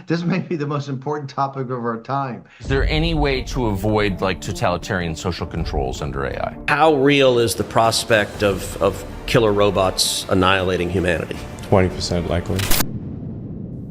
This may be the most important topic of our time. Is there any way to avoid like totalitarian social controls under AI? How real is the prospect of killer robots annihilating humanity? 20% likely.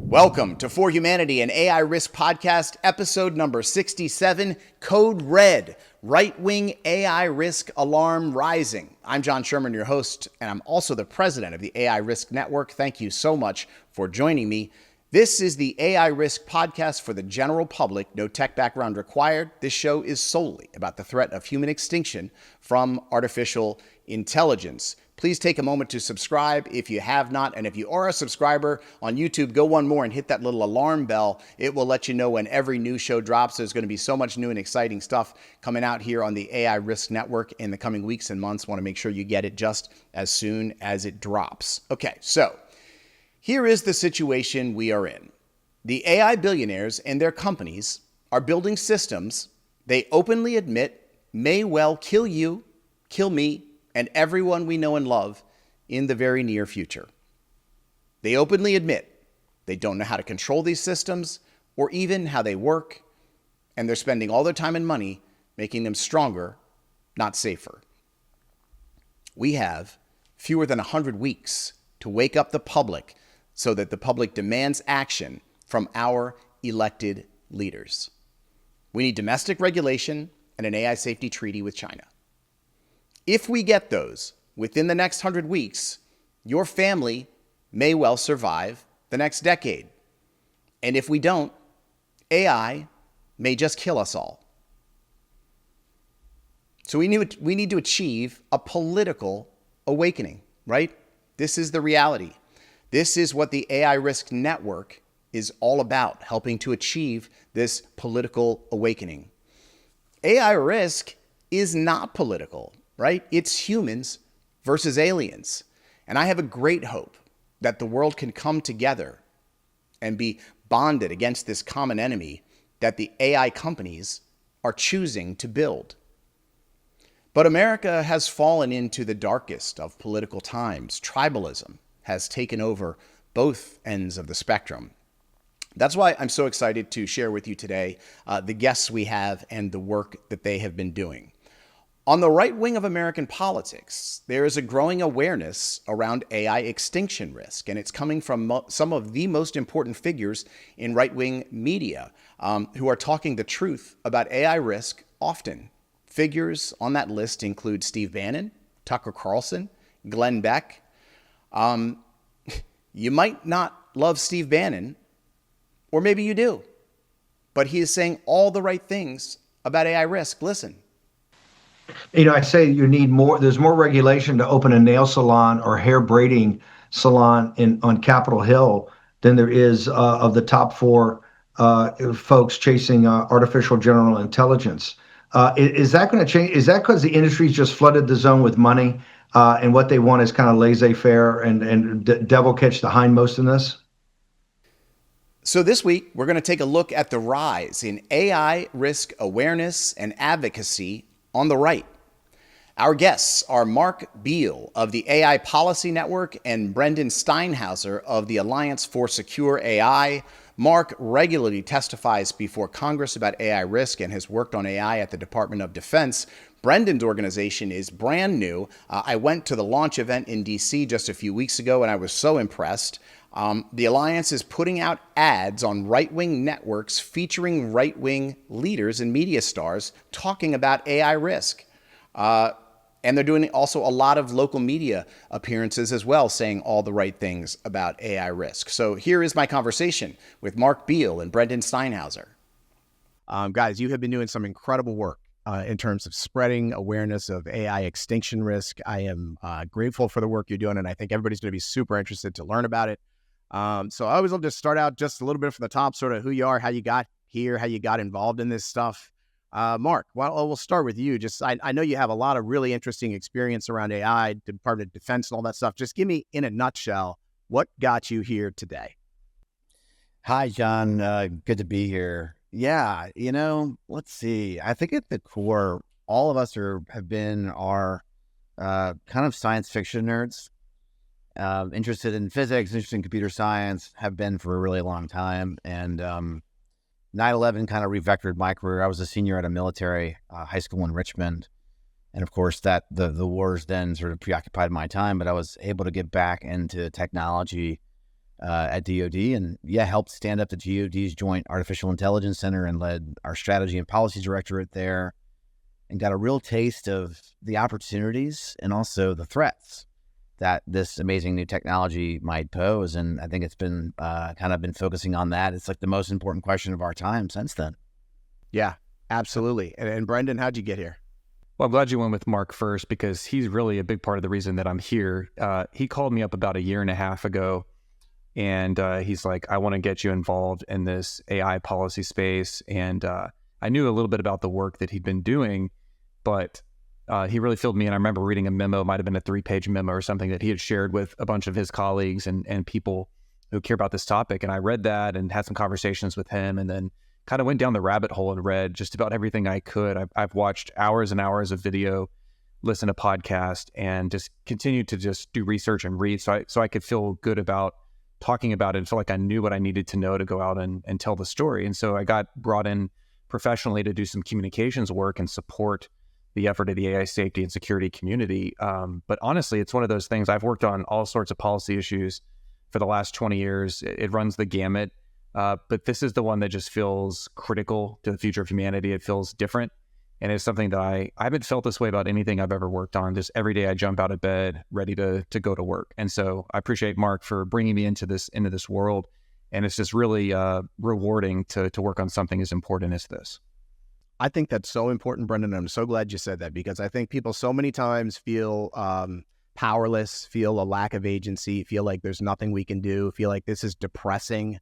Welcome to For Humanity, an AI Risk Podcast, episode number 67, Code Red, Right-Wing AI Risk Alarm Rising. I'm John Sherman, your host, and I'm also the president of the AI Risk Network. Thank you so much for joining me. This is the AI Risk Podcast for the general public, no tech background required. This show is solely about the threat of human extinction from artificial intelligence. Please take a moment to subscribe if you have not. And if you are a subscriber on YouTube, go one more and hit that little alarm bell. It will let you know when every new show drops. There's going to be so much new and exciting stuff coming out here on the AI Risk Network in the coming weeks and months. Want to make sure you get it just as soon as it drops. Okay, so here is the situation we are in. The AI billionaires and their companies are building systems they openly admit may well kill you, kill me, and everyone we know and love in the very near future. They openly admit they don't know how to control these systems or even how they work, and they're spending all their time and money making them stronger, not safer. We have fewer than 100 weeks to wake up the public so that the public demands action from our elected leaders. We need domestic regulation and an AI safety treaty with China. If we get those within the next 100 weeks, your family may well survive the next decade. And if we don't, AI may just kill us all. So we need to achieve a political awakening, right? This is the reality. This is what the AI Risk Network is all about, helping to achieve this political awakening. AI risk is not political, right? It's humans versus aliens. And I have a great hope that the world can come together and be bonded against this common enemy that the AI companies are choosing to build. But America has fallen into the darkest of political times. Tribalism has taken over both ends of the spectrum. That's why I'm so excited to share with you today the guests we have and the work that they have been doing. On the right wing of American politics, there is a growing awareness around AI extinction risk, and it's coming from some of the most important figures in right-wing media who are talking the truth about AI risk often. Figures on that list include Steve Bannon, Tucker Carlson, Glenn Beck. You might not love Steve Bannon, or maybe you do, but he is saying all the right things about AI risk. Listen. I say you need more. There's more regulation to open a nail salon or hair braiding salon on Capitol Hill than there is of the top four folks chasing artificial general intelligence. Is that going to change? Is that because the industry's just flooded the zone with money and what they want is kind of laissez-faire and devil catch the hindmost in this? So this week, we're going to take a look at the rise in AI risk awareness and advocacy on the right. Our guests are Mark Beal of the AI Policy Network and Brendan Steinhauser of the Alliance for Secure AI. Mark regularly testifies before Congress about AI risk and has worked on AI at the Department of Defense. Brendan's organization is brand new. I went to the launch event in DC just a few weeks ago, and I was so impressed. The Alliance is putting out ads on right-wing networks featuring right-wing leaders and media stars talking about AI risk. And they're doing also a lot of local media appearances as well, saying all the right things about AI risk. So here is my conversation with Mark Beal and Brendan Steinhauser. Guys, you have been doing some incredible work in terms of spreading awareness of AI extinction risk. I am grateful for the work you're doing, and I think everybody's going to be super interested to learn about it. So I always love to start out just a little bit from the top, sort of who you are, how you got here, how you got involved in this stuff. Mark, well, we'll start with you. I know you have a lot of really interesting experience around AI, Department of Defense and all that stuff. Just give me, in a nutshell, what got you here today? Hi, John. Good to be here. Yeah, let's see. I think at the core, all of us are kind of science fiction nerds. Interested in physics, interested in computer science, have been for a really long time. And 9/11 kind of revectored my career. I was a senior at a military high school in Richmond. And of course, that the wars then sort of preoccupied my time, but I was able to get back into technology at DoD and helped stand up the DoD's Joint Artificial Intelligence Center and led our strategy and policy directorate there and got a real taste of the opportunities and also the threats that this amazing new technology might pose. And I think it's been kind of been focusing on that. It's like the most important question of our time since then. Yeah, absolutely. And Brendan, how'd you get here? Well, I'm glad you went with Mark first because he's really a big part of the reason that I'm here. He called me up about a year and a half ago, and he's like, I want to get you involved in this AI policy space. And I knew a little bit about the work that he'd been doing, but he really filled me in. I remember reading a memo, might have been a 3-page memo or something that he had shared with a bunch of his colleagues and people who care about this topic. And I read that and had some conversations with him, and then kind of went down the rabbit hole and read just about everything I could. I've watched hours and hours of video, listened to podcasts, and just continued to just do research and read so I could feel good about talking about it and feel like I knew what I needed to know to go out and tell the story. And so I got brought in professionally to do some communications work and support the effort of the AI safety and security community. But honestly, it's one of those things. I've worked on all sorts of policy issues for the last 20 years. It runs the gamut. But this is the one that just feels critical to the future of humanity. It feels different. And it's something that I haven't felt this way about anything I've ever worked on. Just every day I jump out of bed ready to go to work. And so I appreciate Mark for bringing me into this world. And it's just really rewarding to work on something as important as this. I think that's so important, Brendan. I'm so glad you said that because I think people so many times feel powerless, feel a lack of agency, feel like there's nothing we can do, feel like this is depressing.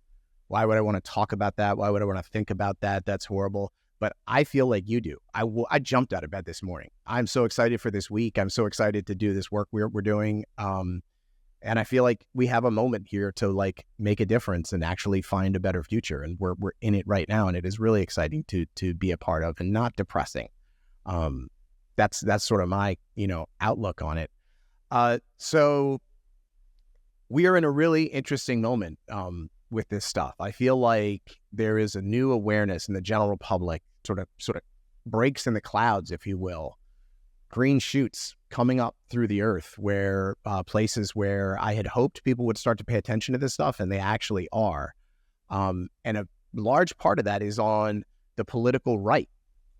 Why would I want to talk about that? Why would I want to think about that? That's horrible. But I feel like you do. I jumped out of bed this morning. I'm so excited for this week. I'm so excited to do this work we're doing. And I feel like we have a moment here to like make a difference and actually find a better future. And we're in it right now. And it is really exciting to be a part of and not depressing. That's sort of my, outlook on it. So we are in a really interesting moment. With this stuff. I feel like there is a new awareness in the general public, sort of breaks in the clouds, if you will, green shoots coming up through the earth where places where I had hoped people would start to pay attention to this stuff, and they actually are. And a large part of that is on the political right.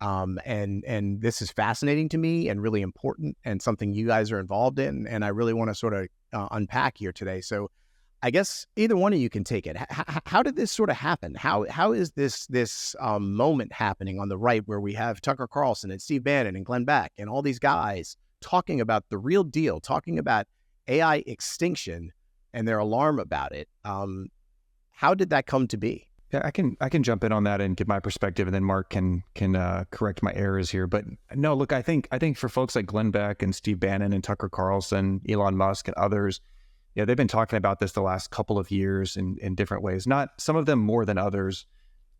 And this is fascinating to me and really important and something you guys are involved in. And I really want to sort of unpack here today. So I guess either one of you can take it. How did this sort of happen? How is this moment happening on the right where we have Tucker Carlson and Steve Bannon and Glenn Beck and all these guys talking about the real deal, talking about AI extinction and their alarm about it? How did that come to be? Yeah, I can jump in on that and give my perspective, and then Mark can correct my errors here. But no, look, I think for folks like Glenn Beck and Steve Bannon and Tucker Carlson, Elon Musk and others, yeah, they've been talking about this the last couple of years in different ways. Not some of them more than others,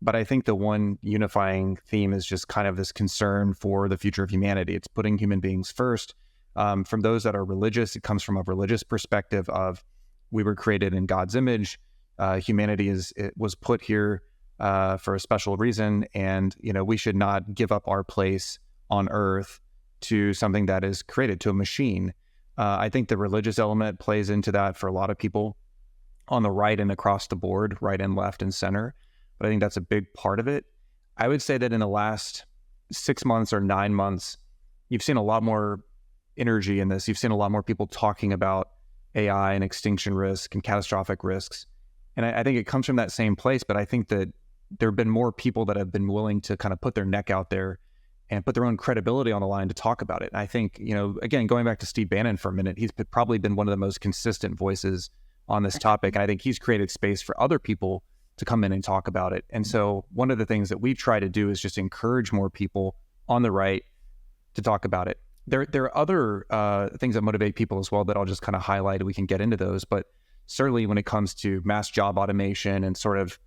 but I think the one unifying theme is just kind of this concern for the future of humanity. It's putting human beings first. From those that are religious, it comes from a religious perspective of we were created in God's image. Humanity was put here for a special reason, and we should not give up our place on Earth to something that is created, to a machine. I think the religious element plays into that for a lot of people on the right and across the board, right and left and center. But I think that's a big part of it. I would say that in the last 6 months or 9 months, you've seen a lot more energy in this. You've seen a lot more people talking about AI and extinction risk and catastrophic risks. And I think it comes from that same place, but I think that there have been more people that have been willing to kind of put their neck out there and put their own credibility on the line to talk about it. And I think, again, going back to Steve Bannon for a minute, he's probably been one of the most consistent voices on this topic. And I think he's created space for other people to come in and talk about it. And so one of the things that we've tried to do is just encourage more people on the right to talk about it. There are other things that motivate people as well that I'll just kind of highlight. We can get into those. But certainly when it comes to mass job automation and sort of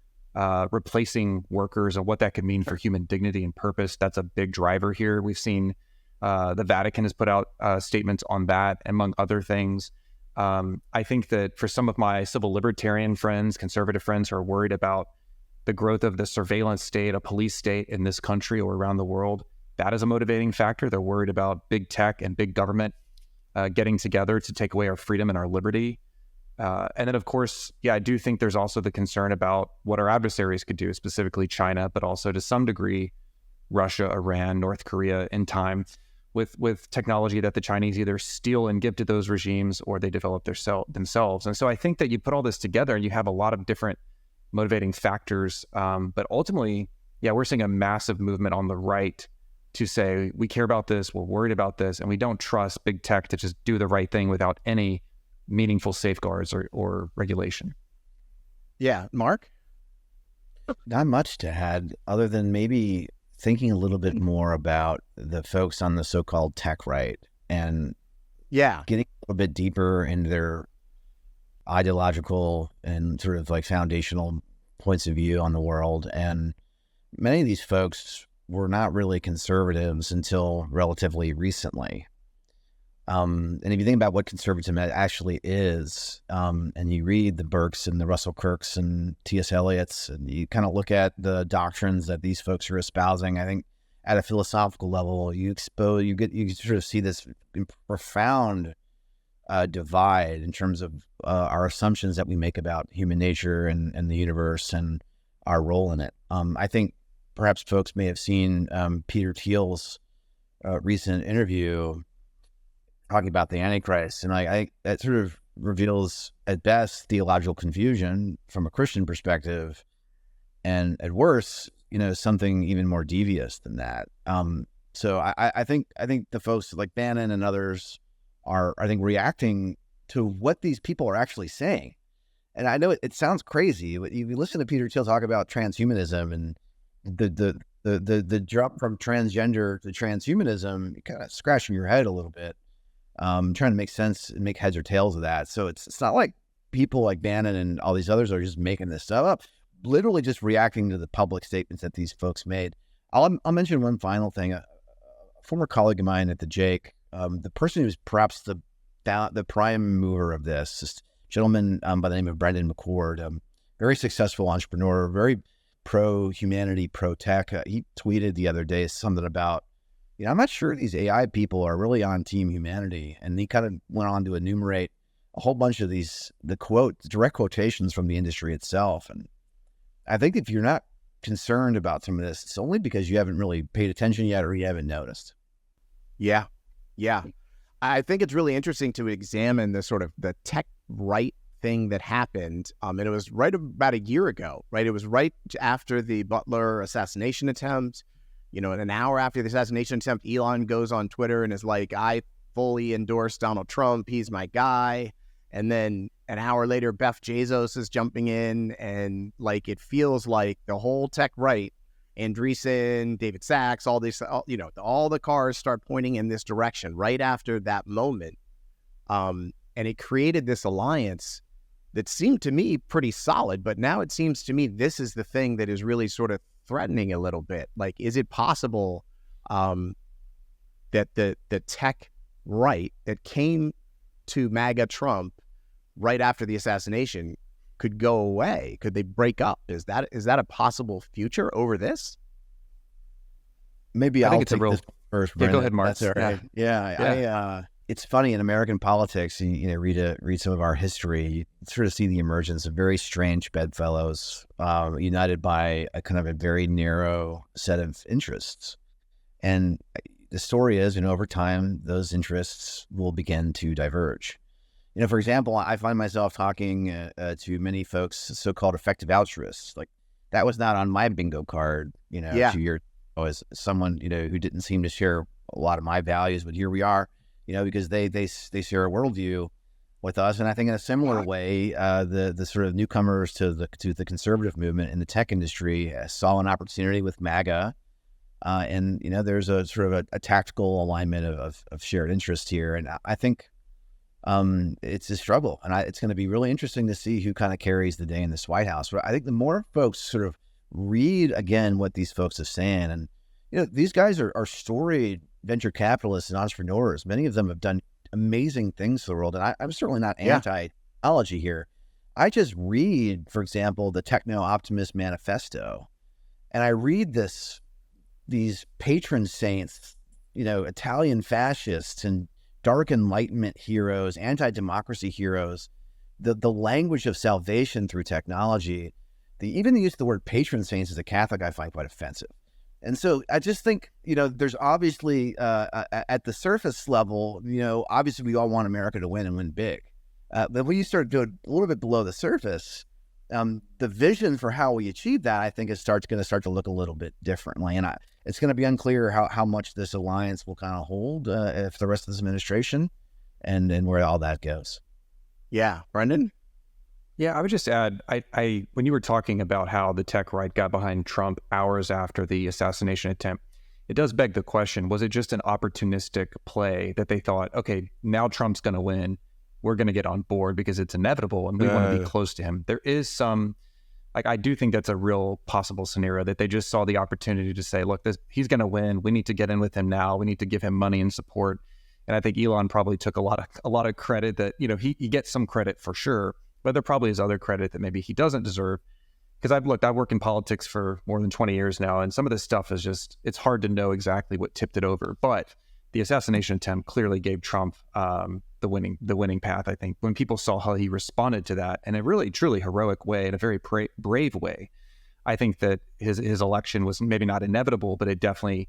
replacing workers and what that could mean for human dignity and purpose, that's a big driver here. We've seen the Vatican has put out statements on that, among other things. I think that for some of my civil libertarian friends, conservative friends who are worried about the growth of the surveillance state, a police state in this country or around the world, that is a motivating factor. They're worried about big tech and big government getting together to take away our freedom and our liberty. And then, of course, I do think there's also the concern about what our adversaries could do, specifically China, but also to some degree, Russia, Iran, North Korea in time with technology that the Chinese either steal and give to those regimes or they develop themselves. And so I think that you put all this together and you have a lot of different motivating factors. But ultimately, we're seeing a massive movement on the right to say, we care about this, we're worried about this, and we don't trust big tech to just do the right thing without any meaningful safeguards or regulation. Yeah. Mark? Not much to add other than maybe thinking a little bit more about the folks on the so-called tech right and getting a little bit deeper into their ideological and sort of like foundational points of view on the world. And many of these folks were not really conservatives until relatively recently. And if you think about what conservatism actually is, and you read the Burkes and the Russell Kirks and T.S. Eliot's, and you kind of look at the doctrines that these folks are espousing, I think at a philosophical level, you sort of see this profound divide in terms of our assumptions that we make about human nature and the universe and our role in it. I think perhaps folks may have seen Peter Thiel's recent interview talking about the Antichrist, and I that sort of reveals at best theological confusion from a Christian perspective, and at worst, something even more devious than that. So I think the folks like Bannon and others are, I think, reacting to what these people are actually saying. And I know it sounds crazy, but you listen to Peter Thiel talk about transhumanism and the jump from transgender to transhumanism, you kind of scratching your head a little bit. Trying to make sense and make heads or tails of that. So it's not like people like Bannon and all these others are just making this stuff up, literally just reacting to the public statements that these folks made. I'll mention one final thing. A former colleague of mine at the Jake, the person who's perhaps the prime mover of this gentleman by the name of Brendan McCord, very successful entrepreneur, very pro-humanity, pro-tech. He tweeted the other day something about, I'm not sure these AI people are really on team humanity. And he kind of went on to enumerate a whole bunch of the direct quotations from the industry itself. And I think if you're not concerned about some of this, it's only because you haven't really paid attention yet or you haven't noticed. Yeah. I think it's really interesting to examine the sort of the tech right thing that happened. And it was right about a year ago, right? It was right after the Butler assassination attempt. And an hour after the assassination attempt, Elon goes on Twitter and is like, I fully endorse Donald Trump. He's my guy. And then an hour later, Jeff Bezos is jumping in, and like it feels like the whole tech right, Andreessen, David Sachs, all the cars start pointing in this direction right after that moment. And it created this alliance that seemed to me pretty solid. But now it seems to me this is the thing that is really sort of threatening a little bit. Like, is it possible that the tech right that came to MAGA Trump right after the assassination could go away? Could they break up? Is that a possible future over this? Maybe I I'll think it's take a real this first. Yeah, go ahead, Mark. That's all right. Yeah. It's funny in American politics. Read some of our history. You sort of see the emergence of very strange bedfellows, united by a kind of a very narrow set of interests. And the story is, over time, those interests will begin to diverge. For example, I find myself talking to many folks, so-called effective altruists. Like, that was not on my bingo card, 2 years ago, as someone, who didn't seem to share a lot of my values, but here we are, because they share a worldview with us. And I think in a similar way, the sort of newcomers to the conservative movement in the tech industry saw an opportunity with MAGA. And there's a sort of a tactical alignment of shared interest here. And I think it's a struggle. And it's going to be really interesting to see who kind of carries the day in this White House. But I think the more folks sort of read again what these folks are saying, and these guys are storied venture capitalists and entrepreneurs. Many of them have done amazing things to the world. And I'm certainly not anti-technology here. I just read, for example, the Techno-Optimist Manifesto, and I read these patron saints, Italian fascists and dark Enlightenment heroes, anti-democracy heroes, the language of salvation through technology. Even the use of the word patron saints as a Catholic, I find quite offensive. And so I just think, there's obviously, at the surface level, obviously we all want America to win and win big. But when you start doing a little bit below the surface, the vision for how we achieve that, I think, going to start to look a little bit differently. And it's going to be unclear how much this alliance will kind of hold if the rest of this administration and where all that goes. Yeah. Brendan? Yeah, I would just add, I when you were talking about how the tech right got behind Trump hours after the assassination attempt, it does beg the question, was it just an opportunistic play that they thought, okay, now Trump's going to win, we're going to get on board because it's inevitable and we want to be close to him? There is some, I do think that's a real possible scenario that they just saw the opportunity to say, look, he's going to win. We need to get in with him now. We need to give him money and support. And I think Elon probably took a lot of credit that, he gets some credit for sure, but there probably is other credit that maybe he doesn't deserve. Because I've worked in politics for more than 20 years now, and some of this stuff is just, it's hard to know exactly what tipped it over. But the assassination attempt clearly gave Trump the winning path, I think, when people saw how he responded to that in a really, truly heroic way, in a very brave way. I think that his election was maybe not inevitable, but it definitely,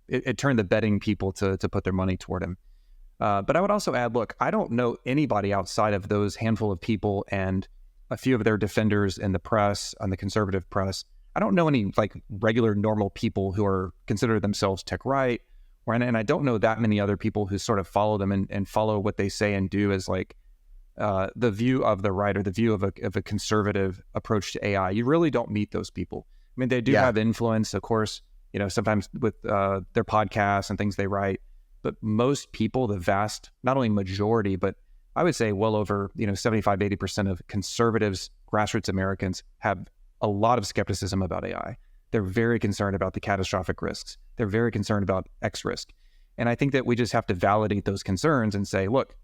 it turned the betting people to put their money toward him. But I would also add, look, I don't know anybody outside of those handful of people and a few of their defenders in the press, on the conservative press. I don't know any regular normal people who are consider themselves tech right, and I don't know that many other people who sort of follow them and follow what they say and do as the view of the right or the view of a conservative approach to AI. You really don't meet those people. I mean, they do have influence, of course, sometimes with their podcasts and things they write, but most people, the vast, not only majority, but I would say well over 75, 80% of conservatives, grassroots Americans have a lot of skepticism about AI. They're very concerned about the catastrophic risks. They're very concerned about X risk. And I think that we just have to validate those concerns and say, look,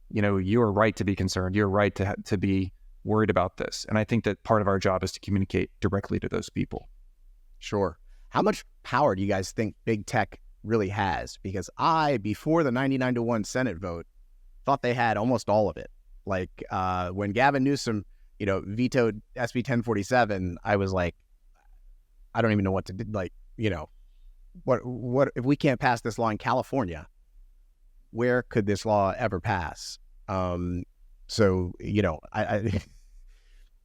you're right to be concerned. You're right to be worried about this. And I think that part of our job is to communicate directly to those people. Sure. How much power do you guys think big tech really has? Because before the 99-1 Senate vote, thought they had almost all of it. When Gavin Newsom, vetoed SB 1047, I was like, I don't even know what to do. What if we can't pass this law in California? Where could this law ever pass? I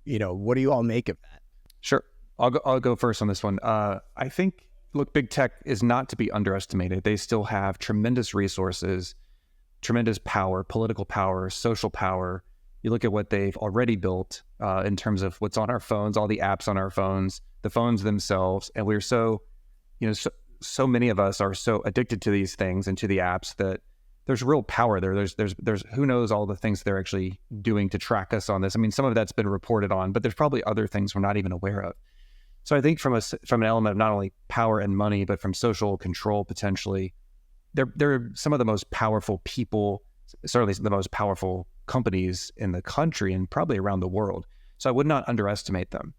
what do you all make of that? Sure, I'll go first on this one. I think, look, big tech is not to be underestimated. They still have tremendous resources, tremendous power, political power, social power. You look at what they've already built in terms of what's on our phones, all the apps on our phones, the phones themselves. And we're so many of us are so addicted to these things and to the apps that there's real power there. There's who knows all the things they're actually doing to track us on this. I mean, some of that's been reported on, but there's probably other things we're not even aware of. So I think from an element of not only power and money, but from social control potentially, they're some of the most powerful people, certainly the most powerful companies in the country and probably around the world. So I would not underestimate them.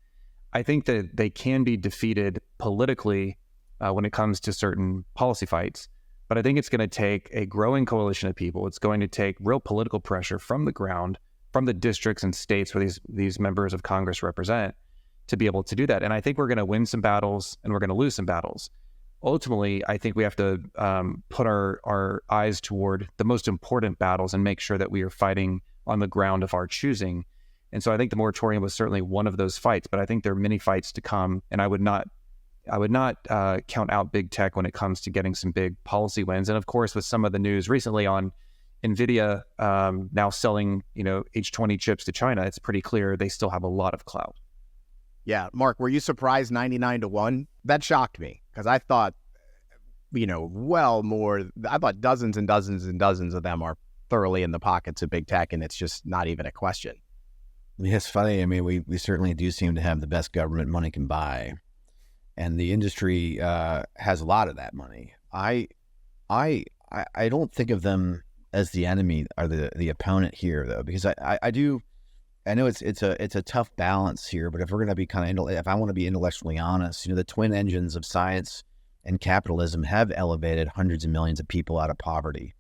I think that they can be defeated politically when it comes to certain policy fights, but I think it's going to take a growing coalition of people. It's going to take real political pressure from the ground, from the districts and states where these members of Congress represent, to be able to do that. And I think we're going to win some battles and we're going to lose some battles. Ultimately, I think we have to put our eyes toward the most important battles and make sure that we are fighting on the ground of our choosing. And so I think the moratorium was certainly one of those fights, but I think there are many fights to come. And I would not count out big tech when it comes to getting some big policy wins. And of course, with some of the news recently on NVIDIA now selling H20 chips to China, it's pretty clear they still have a lot of clout. Yeah. Mark, were you surprised 99-1? That shocked me because I thought, I thought dozens and dozens and dozens of them are thoroughly in the pockets of big tech, and it's just not even a question. It's funny. I mean, we certainly do seem to have the best government money can buy, and the industry has a lot of that money. I don't think of them as the enemy or the opponent here, though, because I know it's a tough balance here, but if we're going to be if I want to be intellectually honest, the twin engines of science and capitalism have elevated hundreds of millions of people out of poverty,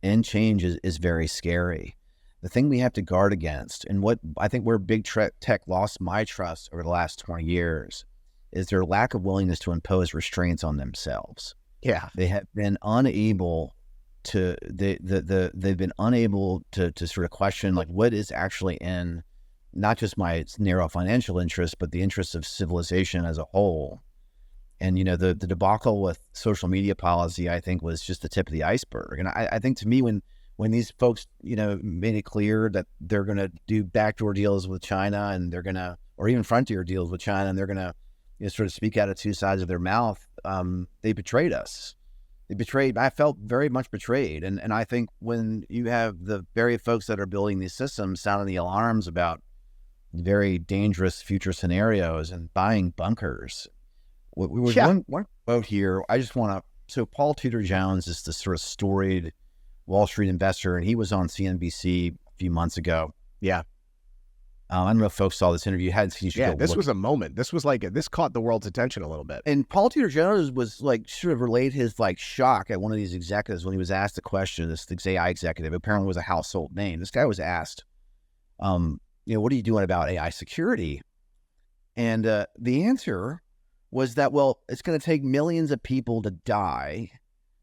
and change is very scary. The thing we have to guard against, and what I think where big tech lost my trust over the last 20 years, is their lack of willingness to impose restraints on themselves. Yeah, they have been unable to they've been unable to sort of question like what is actually in not just my narrow financial interest, but the interests of civilization as a whole. And the debacle with social media policy, I think, was just the tip of the iceberg. And I think to me, when these folks made it clear that they're going to do backdoor deals with China, and they're going to, or even frontier deals with China, and they're going to sort of speak out of two sides of their mouth, they betrayed us. I felt very much betrayed. And I think when you have the very folks that are building these systems sounding the alarms about very dangerous future scenarios and buying bunkers, we were one quote here. I just want to, so Paul Tudor Jones is the sort of storied Wall Street investor, and he was on CNBC a few months ago. Yeah. I don't know if folks saw this interview. This was a moment. This was this caught the world's attention a little bit. And Paul Tudor Jones was sort of relayed his shock at one of these executives when he was asked the question. This AI executive apparently was a household name. This guy was asked, what are you doing about AI security? And the answer was that, well, it's going to take millions of people to die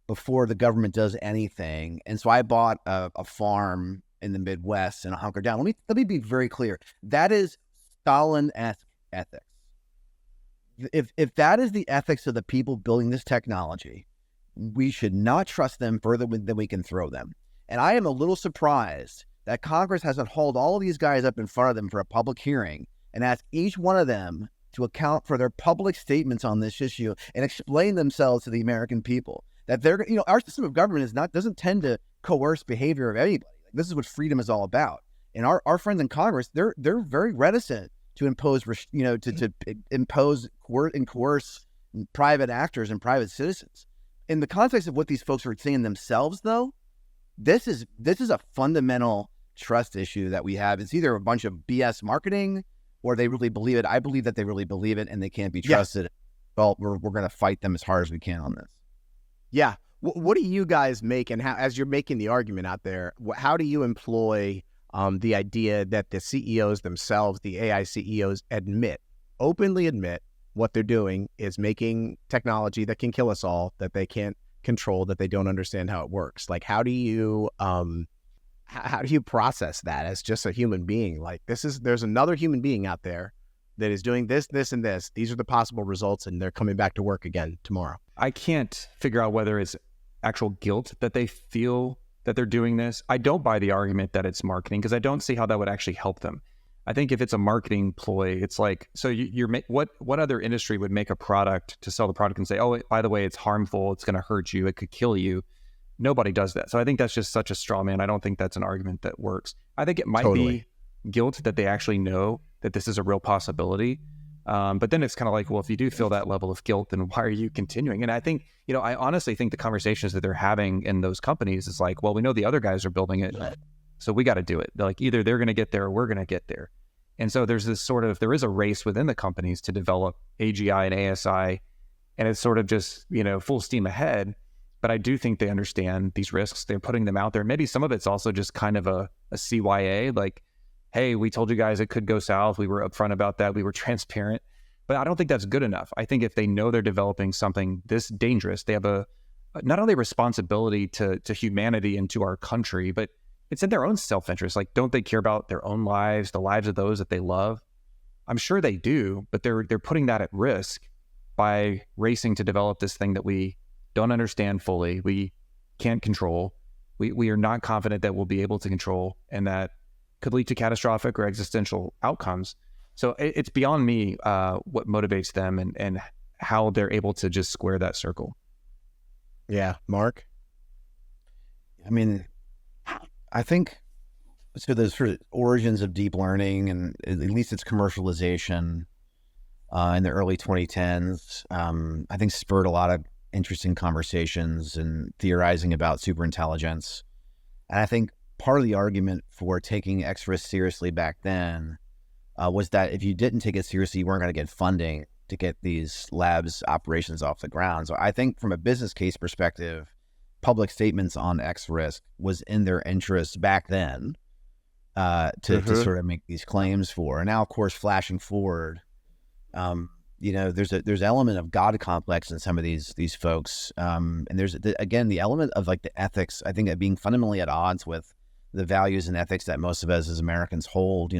before the government does anything. And so I bought a farm in the Midwest and hunker down. Let me be very clear. That is Stalin-esque ethics. If that is the ethics of the people building this technology, we should not trust them further than we can throw them. And I am a little surprised that Congress hasn't hauled all of these guys up in front of them for a public hearing and asked each one of them to account for their public statements on this issue and explain themselves to the American people. That they're, our system of government doesn't tend to coerce behavior of anybody. This is what freedom is all about. And our friends in Congress, they're very reticent to impose, to impose and coerce private actors and private citizens. In the context of what these folks are saying themselves, though, this is a fundamental trust issue that we have. It's either a bunch of BS marketing or they really believe it. I believe that they really believe it and they can't be trusted. Yeah. Well, we're going to fight them as hard as we can on this. Yeah. What do you guys make, and how, as you're making the argument out there, how do you employ the idea that the CEOs themselves, the AI CEOs, openly admit what they're doing is making technology that can kill us all, that they can't control, that they don't understand how it works? How do you process that as just a human being? There's another human being out there that is doing this, this, and this. These are the possible results, and they're coming back to work again tomorrow. I can't figure out whether it's actual guilt that they feel that they're doing this. I don't buy the argument that it's marketing because I don't see how that would actually help them. I think if it's a marketing ploy, it's what other industry would make a product to sell the product and say, oh, by the way, it's harmful, it's going to hurt you, it could kill you. Nobody does that. So I think that's just such a straw man. I don't think that's an argument that works. I think it might be guilt that they actually know that this is a real possibility. But then it's kind of like, well, if you do feel that level of guilt, then why are you continuing? And I think, I honestly think the conversations that they're having in those companies is like, well, we know the other guys are building it, so we got to do it. They're like, either they're going to get there or we're going to get there. And so there's this there is a race within the companies to develop AGI and ASI, and it's sort of just, full steam ahead. But I do think they understand these risks. They're putting them out there. Maybe some of it's also just kind of a CYA, like, hey, we told you guys it could go south. We were upfront about that. We were transparent. But I don't think that's good enough. I think if they know they're developing something this dangerous, they have not only a responsibility to humanity and to our country, but it's in their own self-interest. Like, don't they care about their own lives, the lives of those that they love? I'm sure they do, but they're putting that at risk by racing to develop this thing that we don't understand fully, we can't control, we are not confident that we'll be able to control, and that could lead to catastrophic or existential outcomes. So it's beyond me what motivates them and how they're able to just square that circle. Yeah, Mark? I mean, I think, so the sort of origins of deep learning and at least its commercialization in the early 2010s, I think spurred a lot of interesting conversations and theorizing about superintelligence. And I think part of the argument for taking X risk seriously back then was that if you didn't take it seriously, you weren't going to get funding to get these labs operations off the ground. So I think from a business case perspective, public statements on X risk was in their interest back then to sort of make these claims for. And now, of course, flashing forward, there's element of God complex in some of these folks. And there's, again, the element of like the ethics, I think, being fundamentally at odds with the values and ethics that most of us as Americans hold.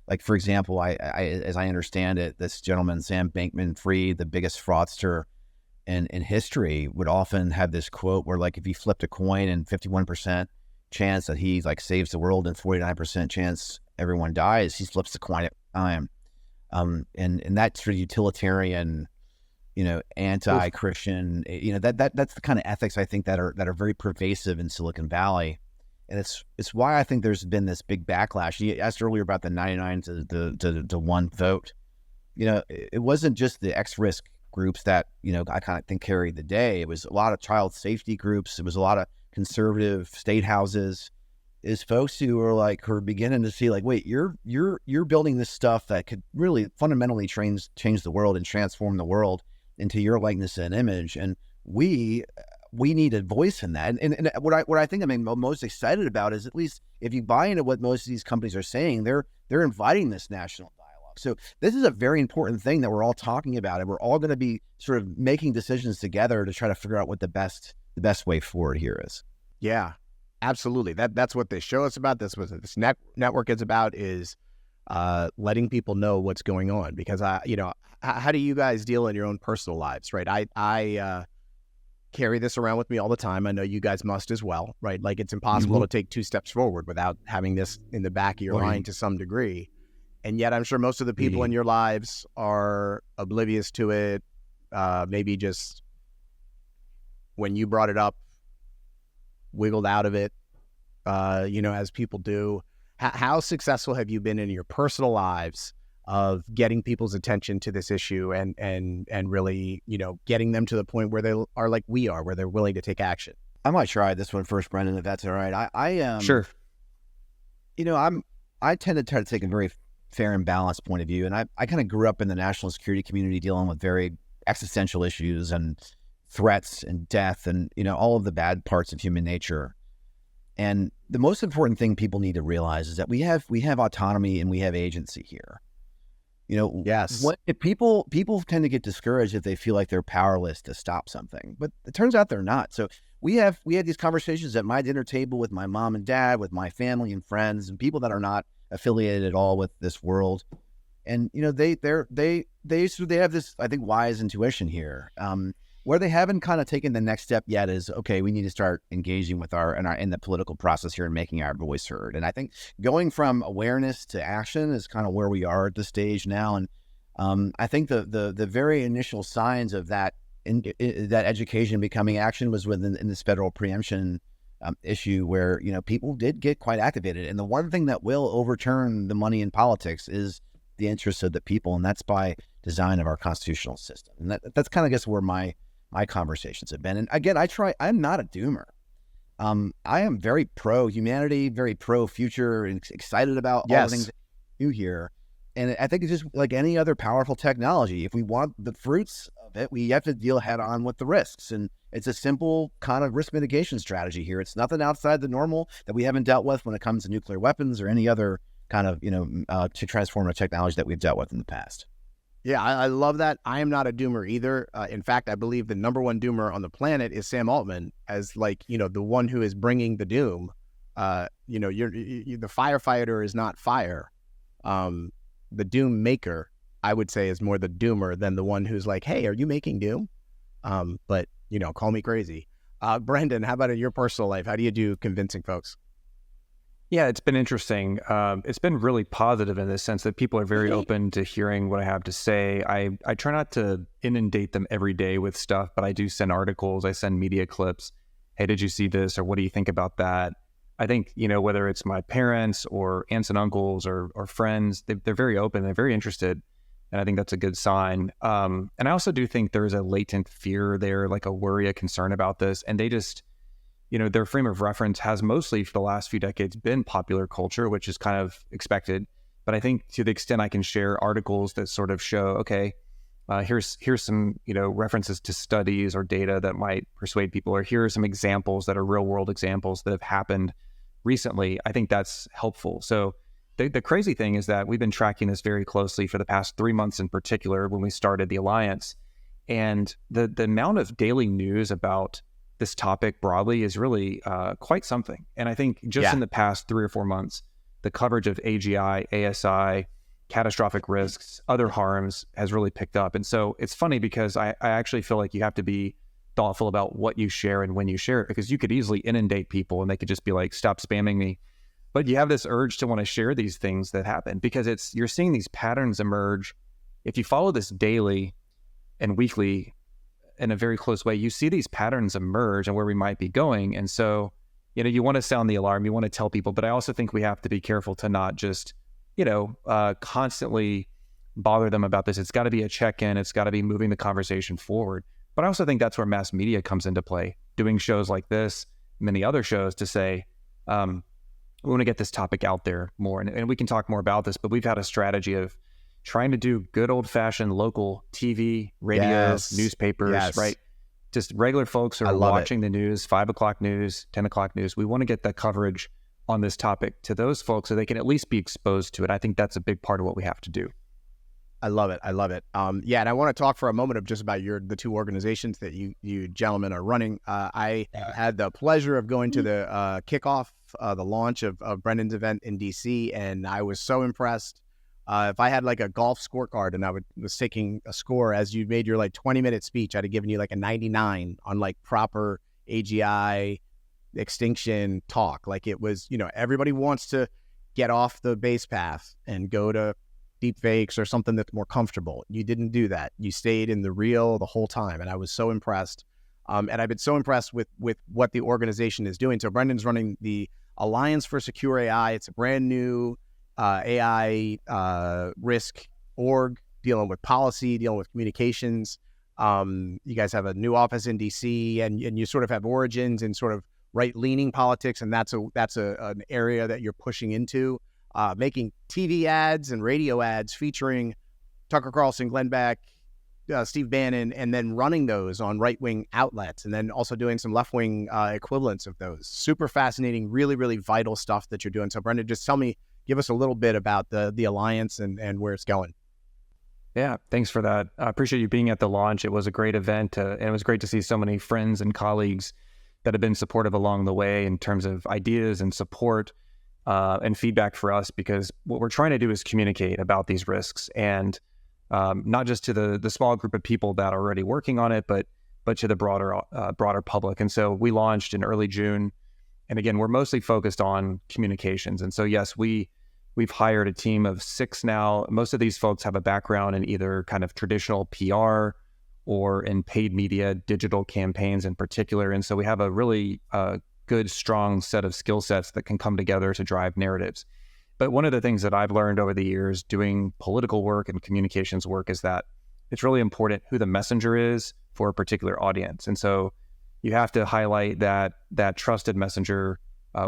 Like, for example, I as I understand it, this gentleman, Sam Bankman-Fried, the biggest fraudster in history, would often have this quote where, like, if he flipped a coin and 51% chance that he like saves the world and 49% chance everyone dies, he flips the coin at time. And that sort of utilitarian, anti-Christian, that's the kind of ethics I think that are very pervasive in Silicon Valley. And it's why I think there's been this big backlash. You asked earlier about the 99 to 1 vote. It wasn't just the X risk groups that, I kind of think carried the day. It was a lot of child safety groups. It was a lot of conservative state houses. Is folks who are beginning to see, like, wait, you're building this stuff that could really fundamentally change the world and transform the world into your likeness and image, and we need a voice in that. And what I think I'm most excited about is, at least if you buy into what most of these companies are saying, they're inviting this national dialogue. So this is a very important thing that we're all talking about, and we're all going to be sort of making decisions together to try to figure out what the best way forward here is. Yeah, absolutely. That's what this show is about. That's what this network is about, is letting people know what's going on. Because how do you guys deal in your own personal lives, right? I carry this around with me all the time. I know you guys must as well, right? Like, it's impossible to take 2 steps forward without having this in the back of your mind to some degree. And yet I'm sure most of the people in your lives are oblivious to it. Maybe just when you brought it up, wiggled out of it, as people do. How successful have you been in your personal lives of getting people's attention to this issue and really, getting them to the point where they are like we are, where they're willing to take action? I might try this one first, Brendan, if that's all right. Sure. I tend to try to take a very fair and balanced point of view. And I kind of grew up in the national security community dealing with very existential issues and threats and death and, all of the bad parts of human nature. And the most important thing people need to realize is that we have autonomy and we have agency here. Yes. If people tend to get discouraged if they feel like they're powerless to stop something, but it turns out they're not. So we had these conversations at my dinner table with my mom and dad, with my family and friends, and people that are not affiliated at all with this world. And they have this, I think, wise intuition here. Where they haven't kind of taken the next step yet is, okay, we need to start engaging with in the political process here and making our voice heard. And I think going from awareness to action is kind of where we are at this stage now. And I think the very initial signs of that that education becoming action was in this federal preemption issue, where people did get quite activated. And the one thing that will overturn the money in politics is the interests of the people, and that's by design of our constitutional system. And that's kind of, I guess, where my conversations have been. And again, I'm not a doomer. I am very pro humanity, very pro future, and excited about all the things that we do here. And I think it's just like any other powerful technology. If we want the fruits of it, we have to deal head on with the risks. And it's a simple kind of risk mitigation strategy here. It's nothing outside the normal that we haven't dealt with when it comes to nuclear weapons or any other kind of, to transformative technology that we've dealt with in the past. Yeah, I love that. I am not a doomer either. In fact, I believe the number one doomer on the planet is Sam Altman, as the one who is bringing the doom. The firefighter is not fire. The doom maker, I would say, is more the doomer than the one who's like, hey, are you making doom? But call me crazy. Brendan, how about in your personal life? How do you do convincing folks? Yeah, it's been interesting. It's been really positive in the sense that people are very open to hearing what I have to say. I try not to inundate them every day with stuff, but I do send articles. I send media clips. Hey, did you see this? Or what do you think about that? I think, whether it's my parents or aunts and uncles or friends, they're very open. They're very interested. And I think that's a good sign. And I also do think there's a latent fear there, like a worry, a concern about this. And they just, their frame of reference has mostly for the last few decades been popular culture, which is kind of expected. But I think to the extent I can share articles that sort of show, okay, here's some references to studies or data that might persuade people, or here are some examples that are real world examples that have happened recently, I think that's helpful. So the crazy thing is that we've been tracking this very closely for the past 3 months in particular when we started the Alliance. And the amount of daily news about this topic broadly is really quite something. And I think just in the past 3 or 4 months, the coverage of AGI, ASI, catastrophic risks, other harms has really picked up. And so it's funny because I actually feel like you have to be thoughtful about what you share and when you share it, because you could easily inundate people and they could just be like, stop spamming me. But you have this urge to want to share these things that happen because you're seeing these patterns emerge. If you follow this daily and weekly in a very close way, you see these patterns emerge and where we might be going. And so, you want to sound the alarm, you want to tell people, but I also think we have to be careful to not just, constantly bother them about this. It's got to be a check-in. It's got to be moving the conversation forward. But I also think that's where mass media comes into play, doing shows like this, many other shows to say, we want to get this topic out there more. And we can talk more about this, but we've had a strategy of trying to do good old-fashioned local TV, radio, newspapers, right? Just regular folks who are watching the news, 5 o'clock news, 10 o'clock news. We want to get that coverage on this topic to those folks so they can at least be exposed to it. I think that's a big part of what we have to do. I love it. And I want to talk for a moment of just about the two organizations that you gentlemen are running. I had the pleasure of going to the kickoff, the launch of Brendan's event in DC, and I was so impressed. If I had like a golf scorecard and I was taking a score as you made your 20-minute speech, I'd have given you like a 99 on like proper AGI extinction talk. Like it was, everybody wants to get off the base path and go to deep fakes or something that's more comfortable. You didn't do that. You stayed in the real the whole time. And I was so impressed. And I've been so impressed with what the organization is doing. So Brendan's running the Alliance for Secure AI. It's a brand new AI risk org dealing with policy, dealing with communications. You guys have a new office in DC and you sort of have origins in sort of right-leaning politics. And that's an area that you're pushing into. Making TV ads and radio ads featuring Tucker Carlson, Glenn Beck, Steve Bannon, and then running those on right-wing outlets, and then also doing some left-wing equivalents of those. Super fascinating, really, really vital stuff that you're doing. So, Brendan, just give us a little bit about the Alliance and where it's going. Yeah, thanks for that. I appreciate you being at the launch. It was a great event, and it was great to see so many friends and colleagues that have been supportive along the way in terms of ideas and support. And feedback for us, because what we're trying to do is communicate about these risks, and not just to the small group of people that are already working on it, but to the broader public. And so we launched in early June, and again, we're mostly focused on communications. And so yes, we've hired a team of 6 now. Most of these folks have a background in either kind of traditional PR or in paid media, digital campaigns in particular. And so we have a really good, strong set of skill sets that can come together to drive narratives. But one of the things that I've learned over the years doing political work and communications work is that it's really important who the messenger is for a particular audience. And so you have to highlight that trusted messenger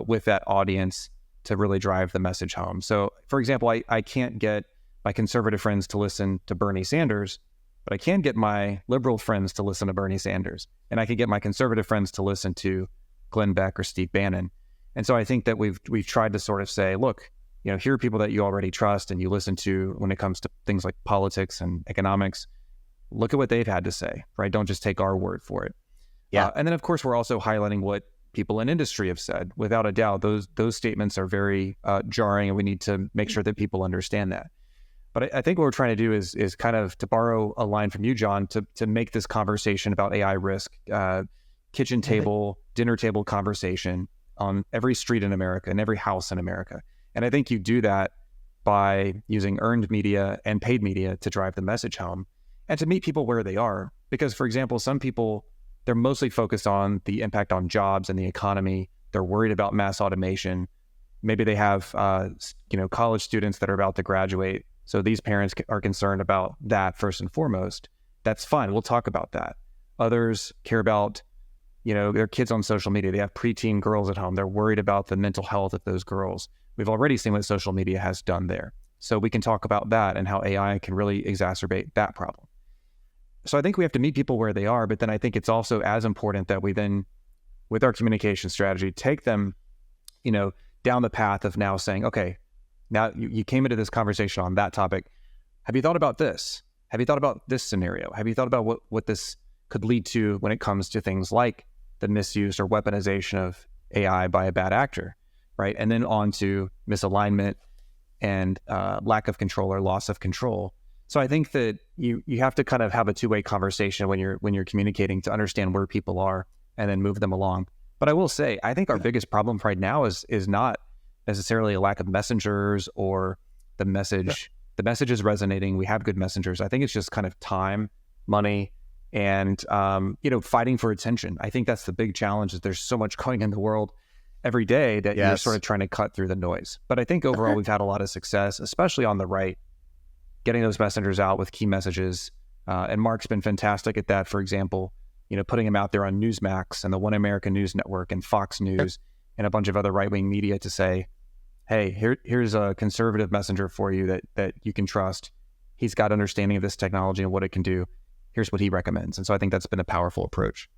with that audience to really drive the message home. So for example, I can't get my conservative friends to listen to Bernie Sanders, but I can get my liberal friends to listen to Bernie Sanders. And I can get my conservative friends to listen to Glenn Beck or Steve Bannon. And so I think that we've tried to sort of say, look, here are people that you already trust and you listen to when it comes to things like politics and economics. Look at what they've had to say, right? Don't just take our word for it. Yeah. And then of course, we're also highlighting what people in industry have said. Without a doubt, those statements are very jarring, and we need to make sure that people understand that. But I think what we're trying to do is kind of, to borrow a line from you, John, to make this conversation about AI risk, kitchen table, dinner table conversation on every street in America and every house in America. And I think you do that by using earned media and paid media to drive the message home and to meet people where they are. Because, for example, some people, they're mostly focused on the impact on jobs and the economy. They're worried about mass automation. Maybe they have, college students that are about to graduate. So these parents are concerned about that first and foremost. That's fine. We'll talk about that. Others care about their kids on social media. They have preteen girls at home. They're worried about the mental health of those girls. We've already seen what social media has done there. So we can talk about that and how AI can really exacerbate that problem. So I think we have to meet people where they are, but then I think it's also as important that we then, with our communication strategy, take them, down the path of now saying, okay, now you came into this conversation on that topic. Have you thought about this? Have you thought about this scenario? Have you thought about what this could lead to when it comes to things like the misuse or weaponization of AI by a bad actor, right? And then on to misalignment and lack of control or loss of control. So I think that you have to kind of have a two-way conversation when you're communicating to understand where people are and then move them along. But I will say, I think our biggest problem right now is not necessarily a lack of messengers or the message. Yeah. The message is resonating. We have good messengers. I think it's just kind of time, money, and fighting for attention. I think that's the big challenge. Is there's so much going in the world every day that you're sort of trying to cut through the noise. But I think overall we've had a lot of success, especially on the right, getting those messengers out with key messages. And Mark's been fantastic at that. For example, putting them out there on Newsmax and the One American News Network and Fox News and a bunch of other right-wing media to say, hey, here's a conservative messenger for you that you can trust. He's got understanding of this technology and what it can do. Here's what he recommends. And so I think that's been a powerful approach.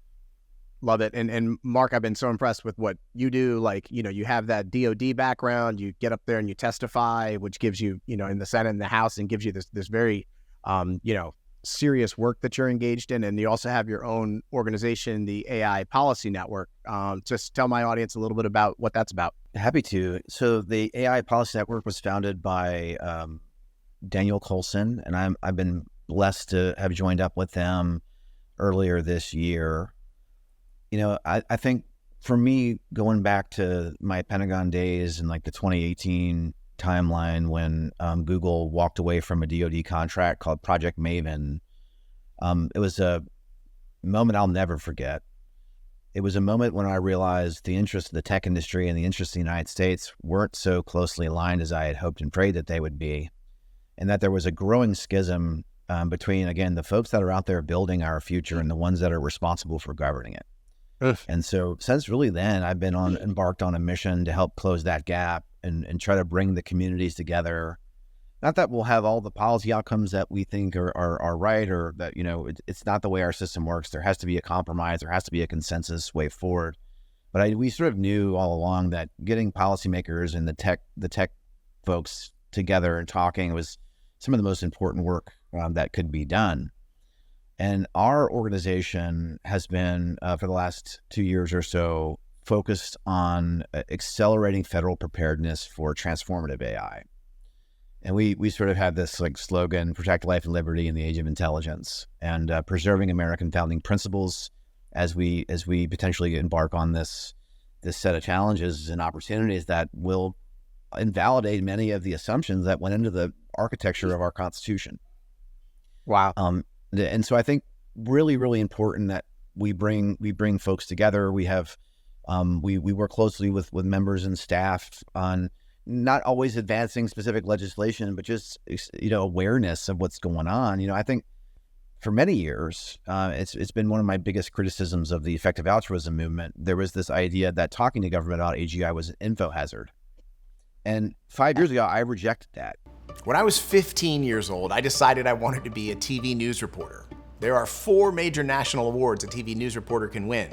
Love it. And Mark, I've been so impressed with what you do. Like, you have that DOD background, you get up there and you testify, which gives you, in the Senate and the House, and gives you this very, serious work that you're engaged in. And you also have your own organization, the AI Policy Network. Just tell my audience a little bit about what that's about. Happy to. So the AI Policy Network was founded by Daniel Carlson, and I've been blessed to have joined up with them earlier this year. I think for me, going back to my Pentagon days in like the 2018 timeline when Google walked away from a DoD contract called Project Maven, it was a moment I'll never forget. It was a moment when I realized the interests of the tech industry and the interests of the United States weren't so closely aligned as I had hoped and prayed that they would be, and that there was a growing schism between, again, the folks that are out there building our future and the ones that are responsible for governing it. And so since really then, I've been embarked on a mission to help close that gap and try to bring the communities together. Not that we'll have all the policy outcomes that we think are right, or that, it's not the way our system works. There has to be a compromise. There has to be a consensus way forward. But we sort of knew all along that getting policymakers and the tech folks together and talking was some of the most important work that could be done. And our organization has been, for the last 2 years or so, focused on accelerating federal preparedness for transformative AI. And we sort of have this like slogan, protect life and liberty in the age of intelligence, and preserving American founding principles as we potentially embark on this set of challenges and opportunities that will invalidate many of the assumptions that went into the architecture of our Constitution. Wow. And so I think really, really important that we bring folks together. We have we work closely with members and staff on not always advancing specific legislation, but just awareness of what's going on. I think for many years it's been one of my biggest criticisms of the effective altruism movement. There was this idea that talking to government about AGI was an info hazard, and 5 years ago I rejected that. When I was 15 years old, I decided I wanted to be a TV news reporter. There are 4 major national awards a TV news reporter can win: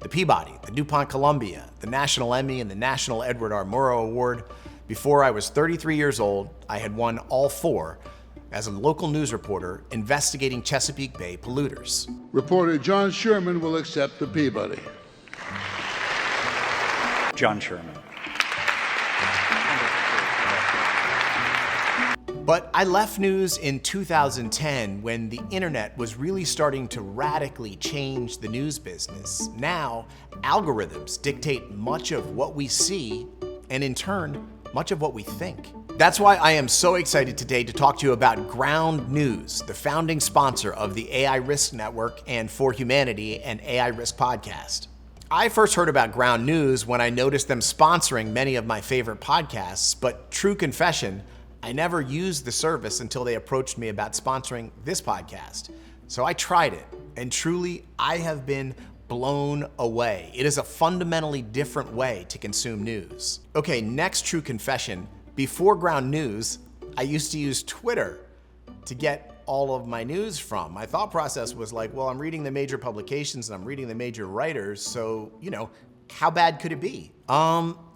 the Peabody, the DuPont Columbia, the National Emmy, and the National Edward R. Murrow Award. Before I was 33 years old, I had won all 4 as a local news reporter investigating Chesapeake Bay polluters. Reporter John Sherman will accept the Peabody. John Sherman. But I left news in 2010 when the internet was really starting to radically change the news business. Now, algorithms dictate much of what we see, and in turn, much of what we think. That's why I am so excited today to talk to you about Ground News, the founding sponsor of the AI Risk Network and For Humanity, an AI Risk podcast. I first heard about Ground News when I noticed them sponsoring many of my favorite podcasts, but true confession, I never used the service until they approached me about sponsoring this podcast. So I tried it, and truly, I have been blown away. It is a fundamentally different way to consume news. Okay, next true confession. Before Ground News, I used to use Twitter to get all of my news from. My thought process was like, well, I'm reading the major publications and I'm reading the major writers, so, how bad could it be?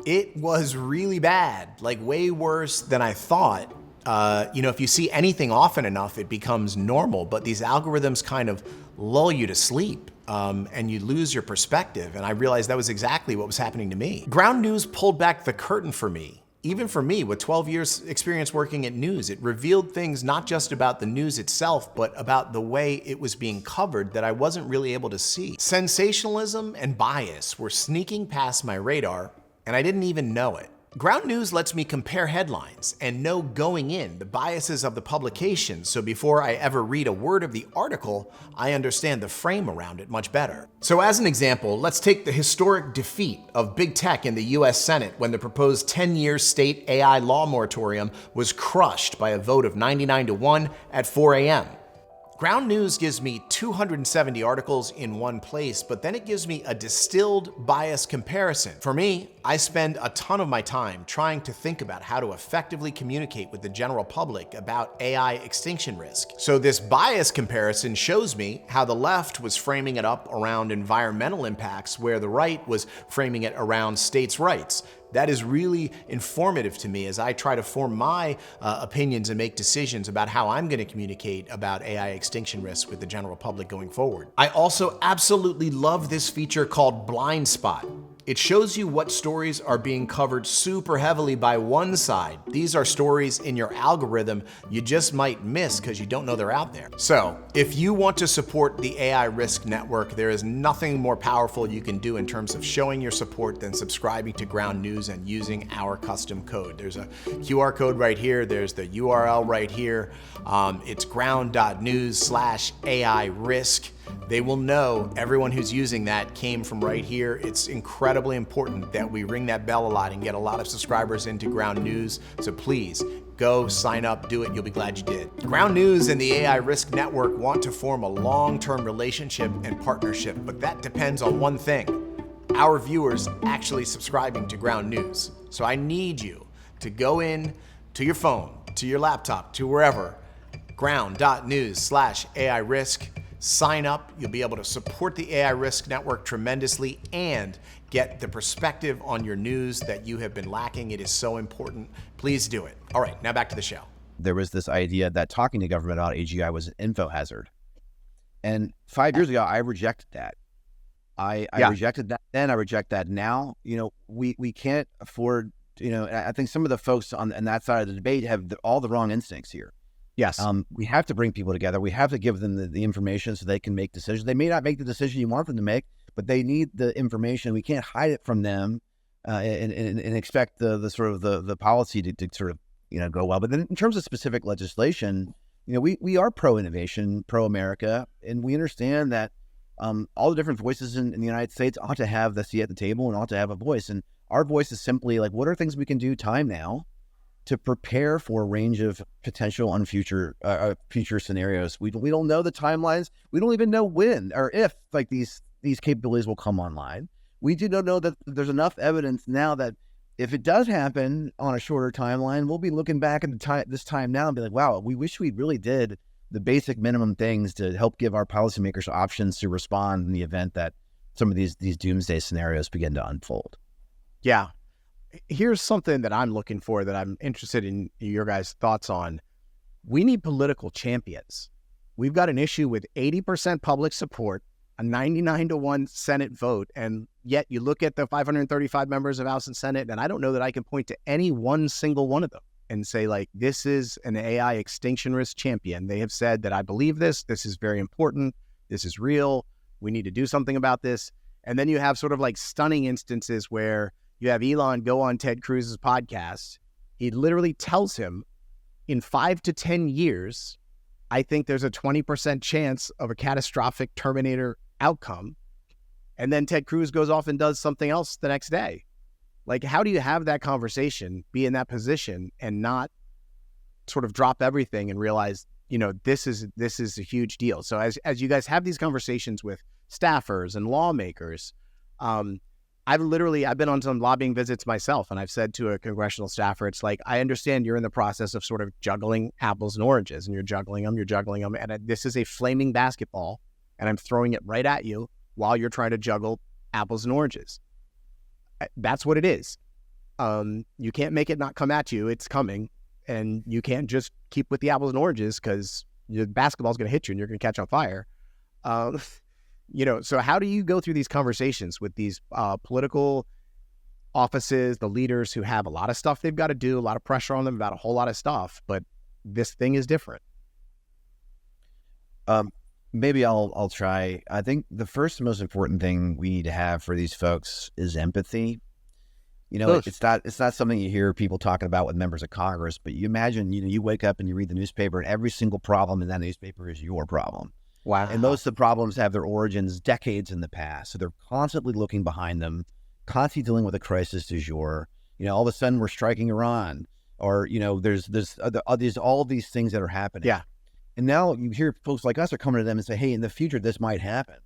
It was really bad, like way worse than I thought. If you see anything often enough, it becomes normal, but these algorithms kind of lull you to sleep, and you lose your perspective. And I realized that was exactly what was happening to me. Ground News pulled back the curtain for me. Even for me, with 12 years experience working at news, it revealed things not just about the news itself, but about the way it was being covered that I wasn't really able to see. Sensationalism and bias were sneaking past my radar, and I didn't even know it. Ground News lets me compare headlines and know going in the biases of the publication, so before I ever read a word of the article, I understand the frame around it much better. So as an example, let's take the historic defeat of big tech in the US Senate when the proposed 10-year state AI law moratorium was crushed by a vote of 99-1 at 4 a.m. Ground News gives me 270 articles in one place, but then it gives me a distilled bias comparison. For me, I spend a ton of my time trying to think about how to effectively communicate with the general public about AI extinction risk. So this bias comparison shows me how the left was framing it up around environmental impacts, where the right was framing it around states' rights. That is really informative to me as I try to form my opinions and make decisions about how I'm going to communicate about AI extinction risk with the general public going forward. I also absolutely love this feature called Blind Spot. It shows you what stories are being covered super heavily by one side. These are stories in your algorithm you just might miss because you don't know they're out there. So if you want to support the AI Risk Network, there is nothing more powerful you can do in terms of showing your support than subscribing to Ground News and using our custom code. There's a QR code right here. There's the URL right here. It's ground.news/AI risk. They will know everyone who's using that came from right here. It's incredibly important that we ring that bell a lot and get a lot of subscribers into Ground News. So please go sign up, do it. You'll be glad you did. Ground News and the AI Risk Network want to form a long-term relationship and partnership, but that depends on one thing: our viewers actually subscribing to Ground News. So I need you to go in to your phone, to your laptop, to wherever, ground.news/AI risk. Sign up. You'll be able to support the AI Risk Network tremendously and get the perspective on your news that you have been lacking. It is so important. Please do it. All right, now back to the show. There was this idea that talking to government about AGI was an info hazard. And 5 years ago, I rejected that. I rejected that then, I reject that now. We can't afford, I think some of the folks on that side of the debate have all the wrong instincts here. Yes. We have to bring people together. We have to give them the information so they can make decisions. They may not make the decision you want them to make, but they need the information. We can't hide it from them and expect the sort of the policy to sort of, go well. But then in terms of specific legislation, we are pro-innovation, pro-America, and we understand that all the different voices in the United States ought to have the seat at the table and ought to have a voice. And our voice is simply like, what are things we can do time now to prepare for a range of potential on future scenarios? We don't know the timelines. We don't even know when or if these capabilities will come online. We do not know that there's enough evidence now that if it does happen on a shorter timeline, we'll be looking back at this time now and be like, wow, we wish we really did the basic minimum things to help give our policymakers options to respond in the event that some of these doomsday scenarios begin to unfold. Yeah. Here's something that I'm looking for that I'm interested in your guys' thoughts on. We need political champions. We've got an issue with 80% public support, a 99-1 Senate vote, and yet you look at the 535 members of House and Senate, and I don't know that I can point to any one single one of them and say, this is an AI extinction risk champion. They have said that I believe this is very important, this is real, we need to do something about this. And then you have sort of stunning instances where you have Elon go on Ted Cruz's podcast. He literally tells him, in 5 to 10 years, I think there's a 20% chance of a catastrophic Terminator outcome. And then Ted Cruz goes off and does something else the next day. How do you have that conversation, be in that position, and not sort of drop everything and realize this is a huge deal. So as you guys have these conversations with staffers and lawmakers, I've been on some lobbying visits myself, and I've said to a congressional staffer, it's like, I understand you're in the process of sort of juggling apples and oranges, and you're juggling them, and this is a flaming basketball, and I'm throwing it right at you while you're trying to juggle apples and oranges. That's what it is. You can't make it not come at you. It's coming, and you can't just keep with the apples and oranges because the basketball's going to hit you and you're going to catch on fire. So how do you go through these conversations with these political offices, the leaders who have a lot of stuff they've got to do, a lot of pressure on them about a whole lot of stuff, but this thing is different? Maybe I'll try. I think the first most important thing we need to have for these folks is empathy. It's not something you hear people talking about with members of Congress, but you imagine, you wake up and you read the newspaper and every single problem in that newspaper is your problem. Wow. And most of the problems have their origins decades in the past. So they're constantly looking behind them, constantly dealing with a crisis du jour. All of a sudden we're striking Iran, or, there's all these things that are happening. Yeah. And now you hear folks like us are coming to them and say, hey, in the future, this might happen.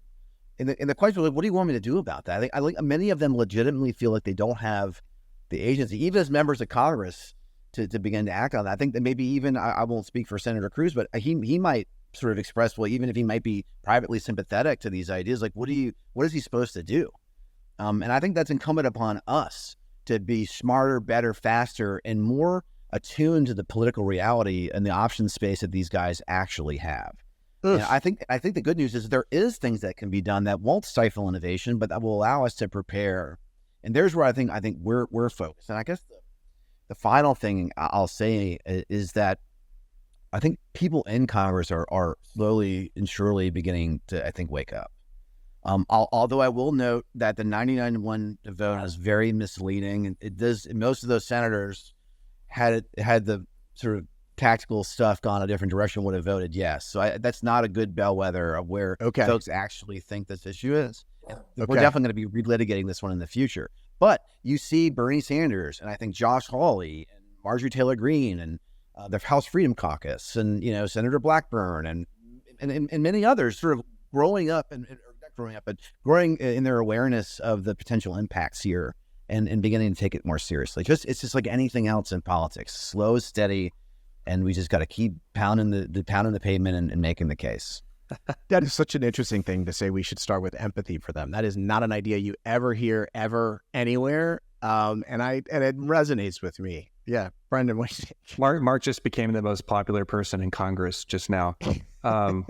And the question is, what do you want me to do about that? I think many of them legitimately feel like they don't have the agency, even as members of Congress, to begin to act on that. I think that maybe even, I won't speak for Senator Cruz, but he might sort of express, well, even if he might be privately sympathetic to these ideas, like, what is he supposed to do? And I think that's incumbent upon us to be smarter, better, faster, and more attuned to the political reality and the option space that these guys actually have. And I think the good news is there is things that can be done that won't stifle innovation, but that will allow us to prepare. And there's where I think we're focused. And I guess the final thing I'll say is that I think people in Congress are slowly and surely beginning to, I think, wake up. Although I will note that the 99-1 vote is very misleading, and it does. Most of those senators had the sort of tactical stuff gone a different direction, would have voted yes. So that's not a good bellwether of where folks actually think this issue is. We're definitely going to be relitigating this one in the future. But you see Bernie Sanders, and I think Josh Hawley and Marjorie Taylor Greene, and the House Freedom Caucus, and Senator Blackburn, and many others sort of growing in their awareness of the potential impacts here, and beginning to take it more seriously. It's just like anything else in politics, slow, steady, and we just got to keep pounding the pavement and making the case. That is such an interesting thing to say. We should start with empathy for them. That is not an idea you ever hear anywhere, and it resonates with me. Yeah, Brendan, what do you think? Mark just became the most popular person in Congress just now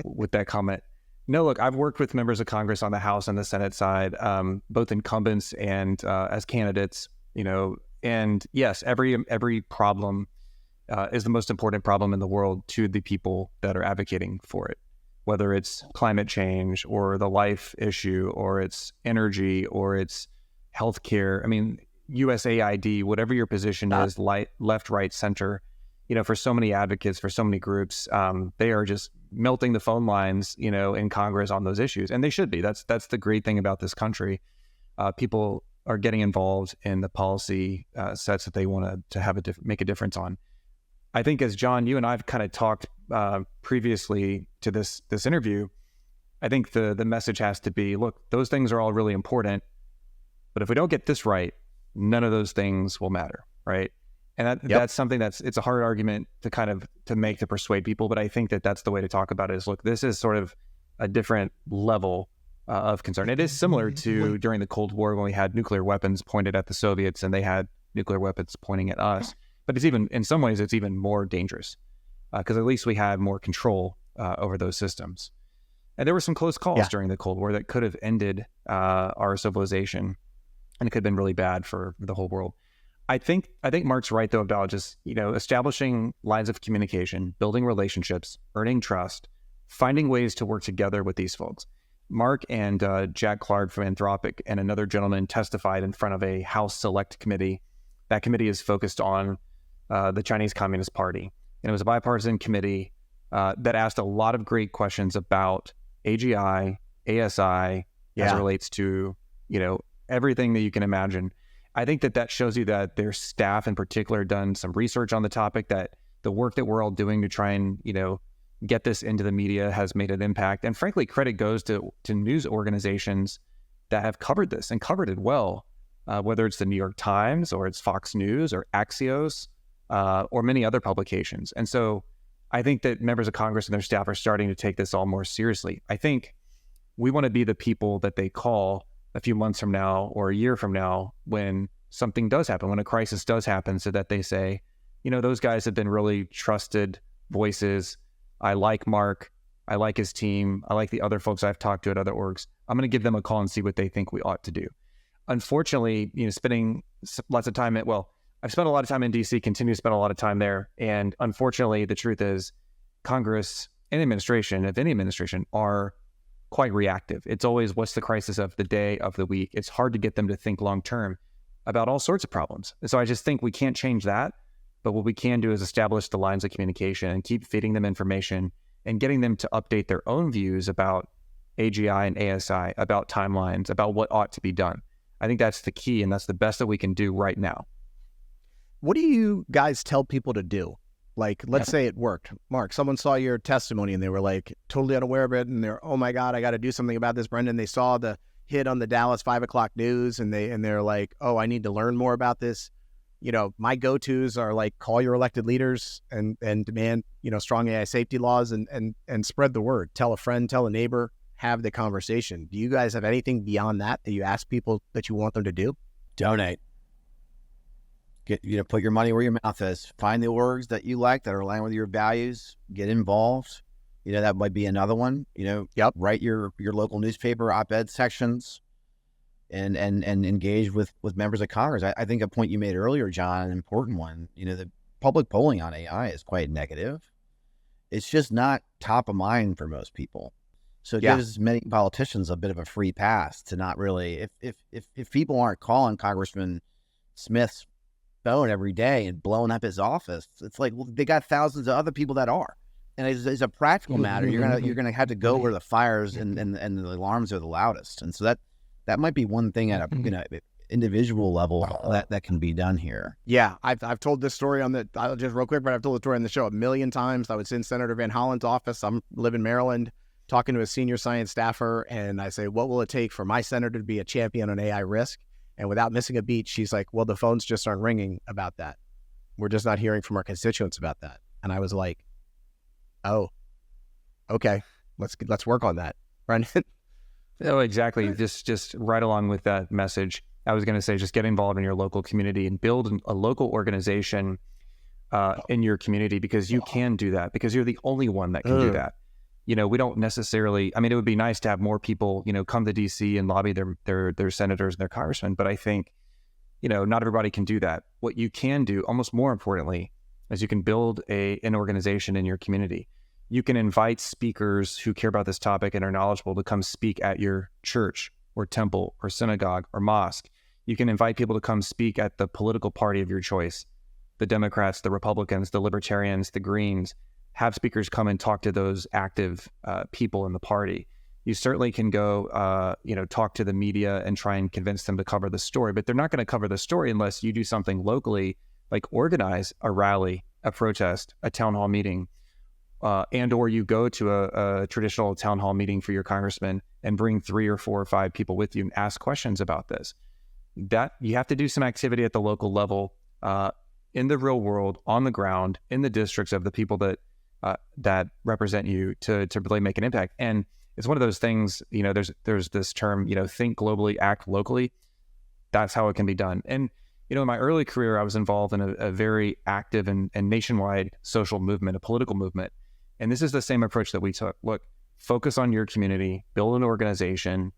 with that comment. No, look, I've worked with members of Congress on the House and the Senate side, both incumbents and as candidates. And yes, every problem is the most important problem in the world to the people that are advocating for it, whether it's climate change or the life issue or it's energy or it's healthcare. I mean, USAID, whatever your position is, left, right, center, for so many advocates, for so many groups, they are just melting the phone lines, in Congress on those issues. And they should be. That's the great thing about this country. People are getting involved in the policy sets that they want to have make a difference on. I think, as John, you and I've kind of talked previously to this interview, I think the message has to be, look, those things are all really important, but if we don't get this right, none of those things will matter, right? And that's something it's a hard argument to make to persuade people, but I think that's the way to talk about it is, look, this is sort of a different level of concern. It is similar to during the Cold War when we had nuclear weapons pointed at the Soviets and they had nuclear weapons pointing at us. But it's even, in some ways, it's even more dangerous because at least we had more control over those systems. And there were some close calls during the Cold War that could have ended our civilization, and it could have been really bad for the whole world. I think Mark's right, though, about just, establishing lines of communication, building relationships, earning trust, finding ways to work together with these folks. Mark and Jack Clark from Anthropic and another gentleman testified in front of a House Select Committee. That committee is focused on the Chinese Communist Party. And it was a bipartisan committee that asked a lot of great questions about AGI, ASI, as it relates to, everything that you can imagine. I think that shows you that their staff in particular done some research on the topic, that the work that we're all doing to try and, get this into the media has made an impact. And frankly, credit goes to news organizations that have covered this and covered it well, whether it's the New York Times or it's Fox News or Axios or many other publications. And so I think that members of Congress and their staff are starting to take this all more seriously. I think we want to be the people that they call a few months from now or a year from now when something does happen, when a crisis does happen, so that they say, those guys have been really trusted voices. I like Mark. I like his team. I like the other folks I've talked to at other orgs. I'm going to give them a call and see what they think we ought to do. Unfortunately, spending lots of time I've spent a lot of time in DC, continue to spend a lot of time there. And unfortunately, the truth is Congress and administration, if any administration, are quite reactive. It's always, what's the crisis of the day, of the week? It's hard to get them to think long-term about all sorts of problems. So I just think we can't change that. But what we can do is establish the lines of communication and keep feeding them information and getting them to update their own views about AGI and ASI, about timelines, about what ought to be done. I think that's the key, and that's the best that we can do right now. What do you guys tell people to do? Like, let's say it worked. Mark, someone saw your testimony and they were like totally unaware of it. And they're, oh my God, I got to do something about this, Brendan. They saw the hit on the Dallas 5 o'clock news and they're like, oh, I need to learn more about this. My go-tos are like, call your elected leaders and demand, strong AI safety laws and spread the word. Tell a friend, tell a neighbor, have the conversation. Do you guys have anything beyond that you ask people that you want them to do? Donate. Put your money where your mouth is. Find the orgs that you like that are aligned with your values. Get involved. That might be another one. Write your local newspaper op-ed sections, and engage with members of Congress. I think a point you made earlier, John, an important one. The public polling on AI is quite negative. It's just not top of mind for most people. So it gives many politicians a bit of a free pass to not really. If people aren't calling Congressman Smith's phone every day and blowing up his office, it's like, well, they got thousands of other people that are. And it's a practical matter. You're gonna have to go where the fires and the alarms are the loudest. And so that might be one thing at a individual level that can be done here. Yeah, I've told this story I'll just real quick, but I've told the story on the show a million times. I was in Senator Van Hollen's office. I live in Maryland, talking to a senior science staffer, and I say, what will it take for my senator to be a champion on AI risk? And without missing a beat, she's like, well, the phones just aren't ringing about that. We're just not hearing from our constituents about that. And I was like, oh, okay, let's work on that, Brendan. Oh, exactly. Just right along with that message, I was going to say, just get involved in your local community and build a local organization in your community, because you can do that, because you're the only one that can do that. We don't necessarily, it would be nice to have more people, come to DC and lobby their senators and their congressmen. But I think, not everybody can do that. What you can do, almost more importantly, is you can build an organization in your community. You can invite speakers who care about this topic and are knowledgeable to come speak at your church or temple or synagogue or mosque. You can invite people to come speak at the political party of your choice, the Democrats, the Republicans, the Libertarians, the Greens. Have speakers come and talk to those active people in the party. You certainly can go, talk to the media and try and convince them to cover the story, but they're not going to cover the story unless you do something locally, like organize a rally, a protest, a town hall meeting, and or you go to a traditional town hall meeting for your congressman and bring 3 or 4 or 5 people with you and ask questions about this. That you have to do some activity at the local level, in the real world, on the ground, in the districts of the people that represent you to really make an impact. And it's one of those things, there's this term, think globally, act locally. That's how it can be done. And, in my early career, I was involved in a very active and nationwide social movement, a political movement. And this is the same approach that we took. Look, focus on your community, build an organization,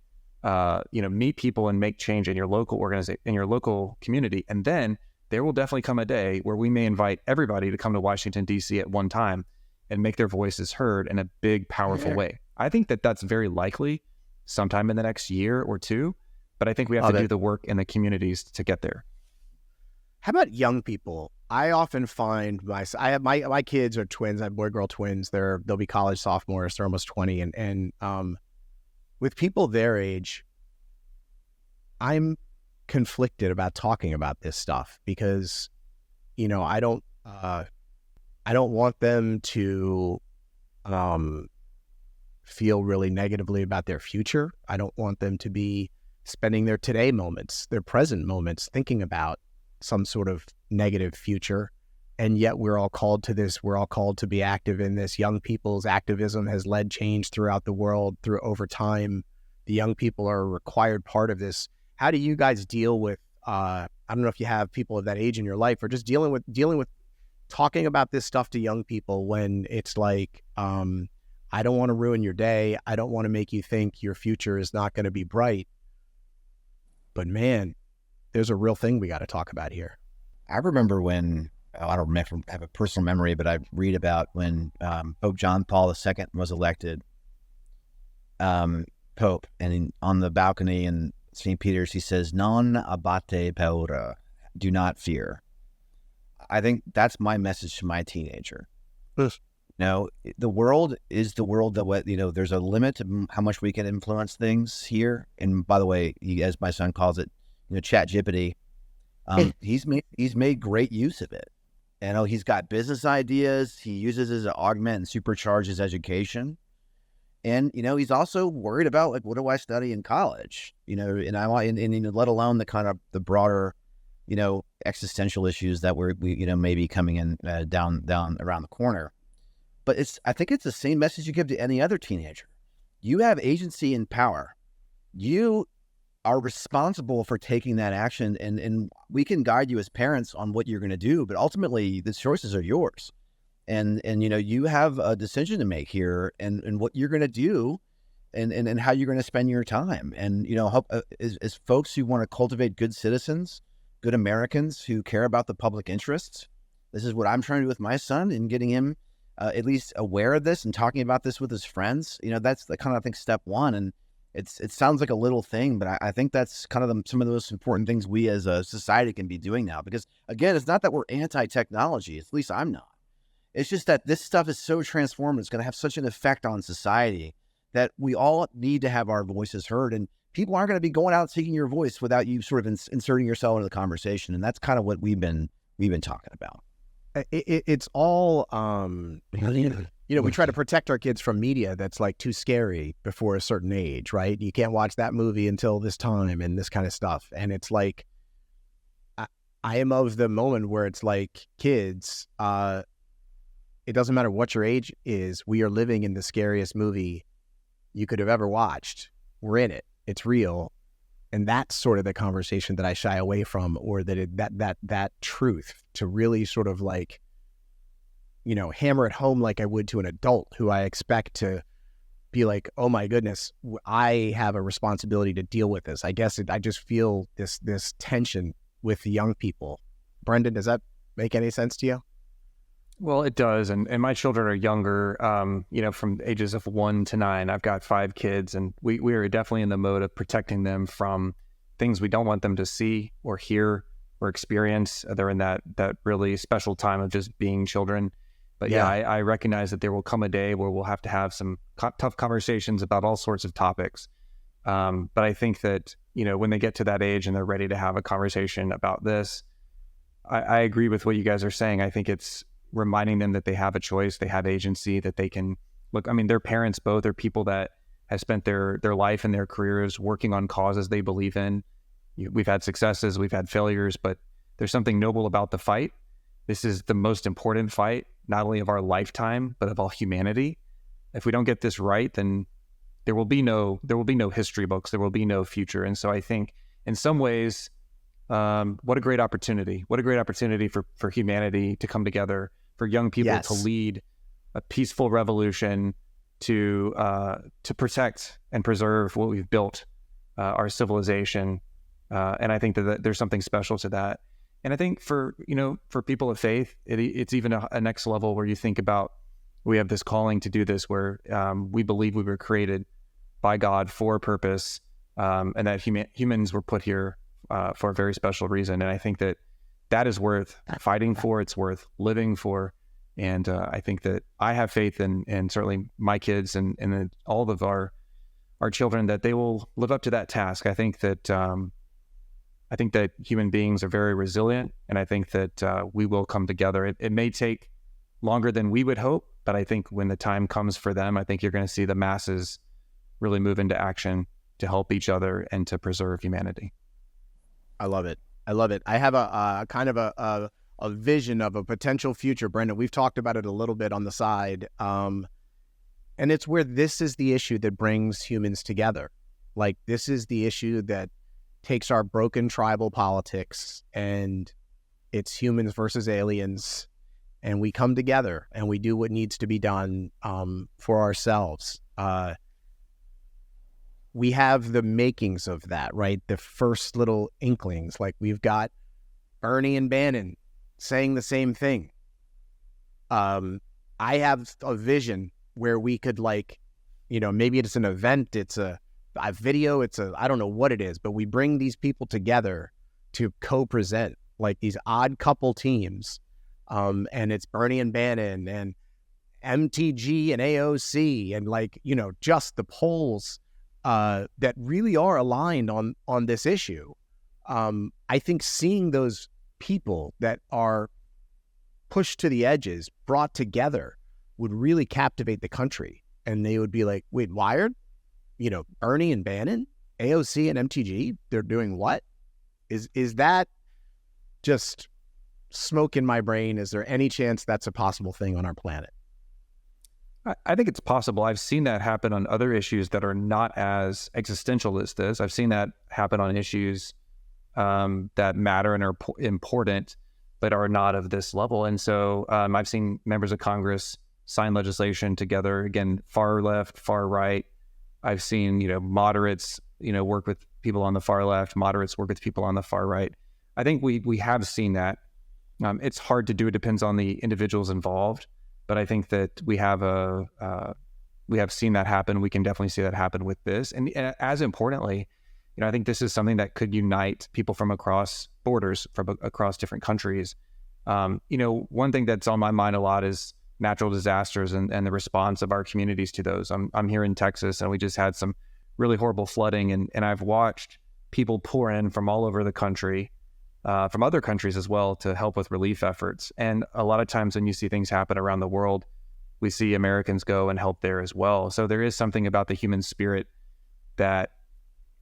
meet people and make change in your local organization, in your local community. And then there will definitely come a day where we may invite everybody to come to Washington, D.C. at one time and make their voices heard in a big, powerful way. I think that that's very likely sometime in the next year or two, but I think we have to do the work in the communities to get there. How about young people? I often find my kids are twins. I have boy-girl twins. They'll be college sophomores. They're almost 20. And with people their age, I'm conflicted about talking about this stuff because, I don't want them to feel really negatively about their future. I don't want them to be spending their today moments, their present moments, thinking about some sort of negative future. And yet we're all called to this. We're all called to be active in this. Young people's activism has led change throughout the world over time. The young people are a required part of this. How do you guys deal with, I don't know if you have people of that age in your life, or just dealing with talking about this stuff to young people when it's like, I don't want to ruin your day. I don't want to make you think your future is not going to be bright. But man, there's a real thing we got to talk about here. I remember when, I don't have a personal memory, but I read about when Pope John Paul II was elected Pope, and on the balcony in St. Peter's, he says, "Non abate paura," do not fear. I think that's my message to my teenager. Yes. No, the world is the world that, there's a limit to how much we can influence things here. And by the way, as my son calls it, chat jippity, he's made great use of it. And he's got business ideas. He uses it to augment and supercharge his education. And, he's also worried about, like, what do I study in college? And let alone the kind of the broader, existential issues that we may be coming in down around the corner. But I think it's the same message you give to any other teenager. You have agency and power. You are responsible for taking that action, and we can guide you as parents on what you're going to do, but ultimately the choices are yours. And you have a decision to make here, and what you're going to do, and how you're going to spend your time. And help as folks who want to cultivate good citizens, good Americans who care about the public interests. This is what I'm trying to do with my son, and getting him at least aware of this and talking about this with his friends. That's the kind of, I think, step one. And it sounds like a little thing, but I think that's kind of some of the most important things we as a society can be doing now. Because again, it's not that we're anti-technology. At least I'm not. It's just that this stuff is so transformative. It's going to have such an effect on society that we all need to have our voices heard. And people aren't going to be going out seeking your voice without you sort of inserting yourself into the conversation. And that's kind of what we've been talking about. It's all, we try to protect our kids from media that's like too scary before a certain age, right? You can't watch that movie until this time and this kind of stuff. And it's like, I am of the moment where it's like, kids, it doesn't matter what your age is. We are living in the scariest movie you could have ever watched. We're in it. It's real. And that's sort of the conversation that I shy away from, or that truth to really sort of like, hammer it home like I would to an adult who I expect to be like, oh my goodness, I have a responsibility to deal with this. I guess I just feel this tension with the young people. Brendan, does that make any sense to you? Well, it does. And my children are younger, from ages of 1 to 9. I've got 5 kids, and we are definitely in the mode of protecting them from things we don't want them to see or hear or experience. They're in that really special time of just being children. But yeah, I recognize that there will come a day where we'll have to have some tough conversations about all sorts of topics. But I think that, when they get to that age and they're ready to have a conversation about this, I agree with what you guys are saying. I think it's reminding them that they have a choice, they have agency, that they can look. I mean, their parents both are people that have spent their life and their careers working on causes they believe in. We've had successes, we've had failures, but there's something noble about the fight. This is the most important fight, not only of our lifetime, but of all humanity. If we don't get this right, then there will be no history books, there will be no future. And so I think in some ways, what a great opportunity. What a great opportunity for humanity to come together, for young people to lead a peaceful revolution, to protect and preserve what we've built, our civilization. And I think that there's something special to that. And I think for people of faith, it's even a next level where you think about, we have this calling to do this, where we believe we were created by God for a purpose, and that humans were put here for a very special reason. And I think that is worth fighting for. It's worth living for. And I think that I have faith in, and certainly my kids and all of our children, that they will live up to that task. I think that human beings are very resilient, and I think that we will come together. It may take longer than we would hope, But I think when the time comes for them, I think you're going to see the masses really move into action to help each other and to preserve humanity. I love it. I love it. I have a kind of a vision of a potential future, Brendan. We've talked about it a little bit on the side. And it's where this is the issue that brings humans together. Like, this is the issue that takes our broken tribal politics and it's humans versus aliens. And we come together and we do what needs to be done for ourselves. We have the makings of that, right? The first little inklings. Like, we've got Bernie and Bannon saying the same thing. I have a vision where we could, like, you know, maybe it's an event, it's a video, I don't know what it is, but we bring these people together to co-present, like these odd couple teams. And it's Bernie and Bannon and MTG and AOC and, like, you know, just the polls that really are aligned on this issue. I think seeing those people that are pushed to the edges, brought together, would really captivate the country. And they would be like, wait, Wired? You know, Bernie and Bannon, AOC and MTG, they're doing what? Is that just smoke in my brain? Is there any chance that's a possible thing on our planet? I think it's possible. I've seen that happen on other issues that are not as existential as this. I've seen that happen on issues that matter and are important, but are not of this level. And so I've seen members of Congress sign legislation together, again, far left, far right. I've seen, you know, moderates, you know, work with people on the far left, moderates work with people on the far right. I think we have seen that. It's hard to do. It depends on the individuals involved. But I think that we have seen that happen. We can definitely see that happen with this. And as importantly, you know, I think this is something that could unite people from across borders, from across different countries. You know, one thing that's on my mind a lot is natural disasters and the response of our communities to those. I'm here in Texas, and we just had some really horrible flooding, and I've watched people pour in from all over the country, from other countries as well, to help with relief efforts. And a lot of times when you see things happen around the world, we see Americans go and help there as well. So there is something about the human spirit that,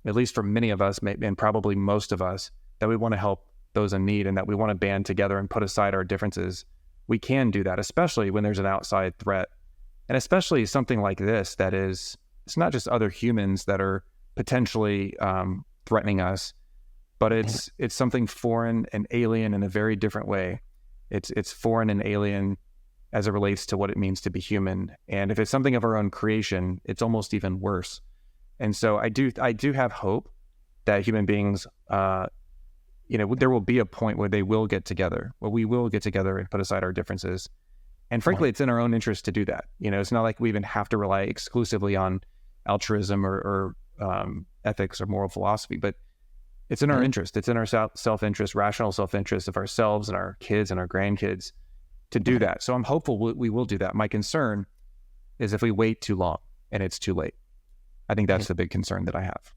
at least for many of us, and probably most of us, that we want to help those in need, and that we want to band together and put aside our differences. We can do that, especially when there's an outside threat. And especially something like this, that is, it's not just other humans that are potentially threatening us, but it's something foreign and alien in a very different way. It's foreign and alien as it relates to what it means to be human. And if it's something of our own creation, it's almost even worse. And so I do have hope that human beings, you know, there will be a point where they will get together, where we will get together and put aside our differences. And frankly, it's in our own interest to do that. You know, it's not like we even have to rely exclusively on altruism or ethics or moral philosophy, but it's in our interest. It's in our self-interest, rational self-interest of ourselves and our kids and our grandkids to do that. So I'm hopeful we will do that. My concern is if we wait too long and it's too late. I think that's the big concern that I have.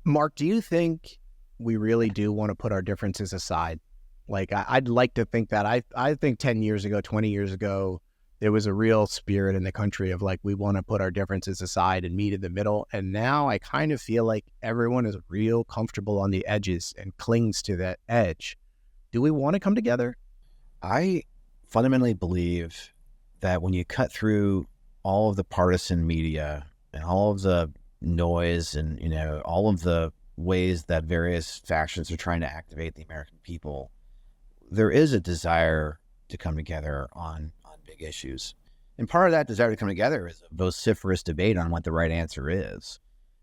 Mark, do you think we really do want to put our differences aside? Like, I'd like to think that. I think 10 years ago, 20 years ago, there was a real spirit in the country of, like, we want to put our differences aside and meet in the middle. And now I kind of feel like everyone is real comfortable on the edges and clings to that edge. Do we want to come together? I fundamentally believe that when you cut through all of the partisan media and all of the noise and, you know, all of the ways that various factions are trying to activate the American people, there is a desire to come together on big issues. And part of that desire to come together is a vociferous debate on what the right answer is.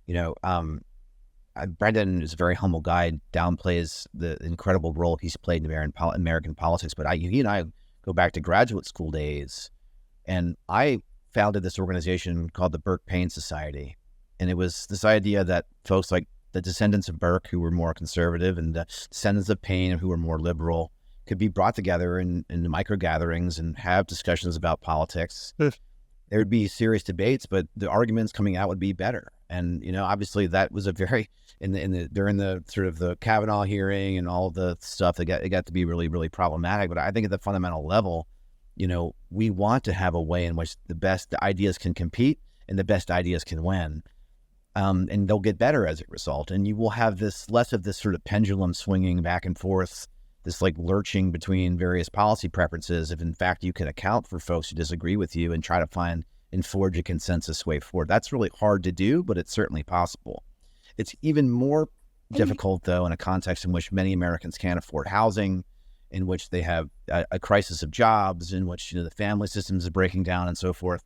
You know, Brendan is a very humble guy, downplays the incredible role he's played in American politics. But he and I go back to graduate school days, and I founded this organization called the Burke Paine Society. And it was this idea that folks like the descendants of Burke, who were more conservative, and the descendants of Paine, who were more liberal, could be brought together in micro gatherings and have discussions about politics. There would be serious debates, but the arguments coming out would be better. And, you know, obviously that was a very, during the sort of the Kavanaugh hearing and all of the stuff, it got to be really, really problematic. But I think at the fundamental level, we want to have a way in which the ideas can compete and the best ideas can win. And they'll get better as a result. And you will have less of this sort of pendulum swinging back and forth, this like lurching between various policy preferences, if in fact you can account for folks who disagree with you and try to find and forge a consensus way forward. That's really hard to do, but it's certainly possible. It's even more difficult, though, in a context in which many Americans can't afford housing, in which they have a crisis of jobs, in which the family systems are breaking down and so forth.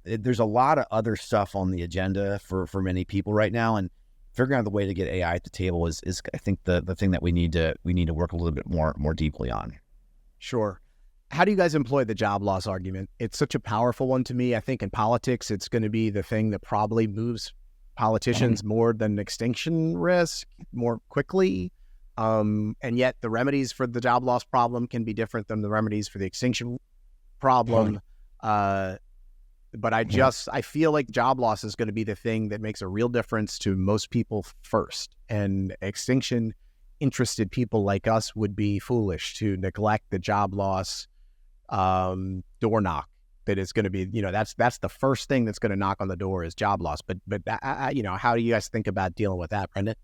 There's a lot of other stuff on the agenda for many people right now, and figuring out the way to get AI at the table is I think the thing that we need to work a little bit more deeply on. Sure. How do you guys employ the job loss argument? It's such a powerful one to me. I think in politics, it's going to be the thing that probably moves politicians more than extinction risk more quickly. And yet the remedies for the job loss problem can be different than the remedies for the extinction problem. But I feel like job loss is going to be the thing that makes a real difference to most people first. And extinction interested people like us would be foolish to neglect the job loss door knock. That is going to be, that's the first thing that's going to knock on the door is job loss. But how do you guys think about dealing with that, Brendan?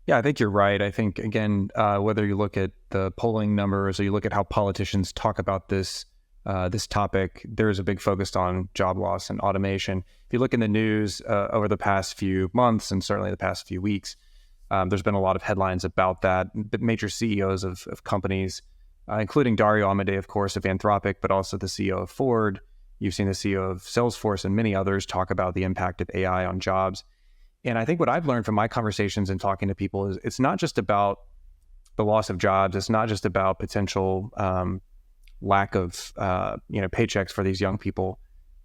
Yeah, I think you're right. I think, again, whether you look at the polling numbers or you look at how politicians talk about this topic, there's a big focus on job loss and automation. If you look in the news over the past few months and certainly the past few weeks, there's been a lot of headlines about that. The major CEOs of companies, including Dario Amodei, of course, of Anthropic, but also the CEO of Ford. You've seen the CEO of Salesforce and many others talk about the impact of AI on jobs. And I think what I've learned from my conversations and talking to people is it's not just about the loss of jobs. It's not just about potential lack of paychecks for these young people,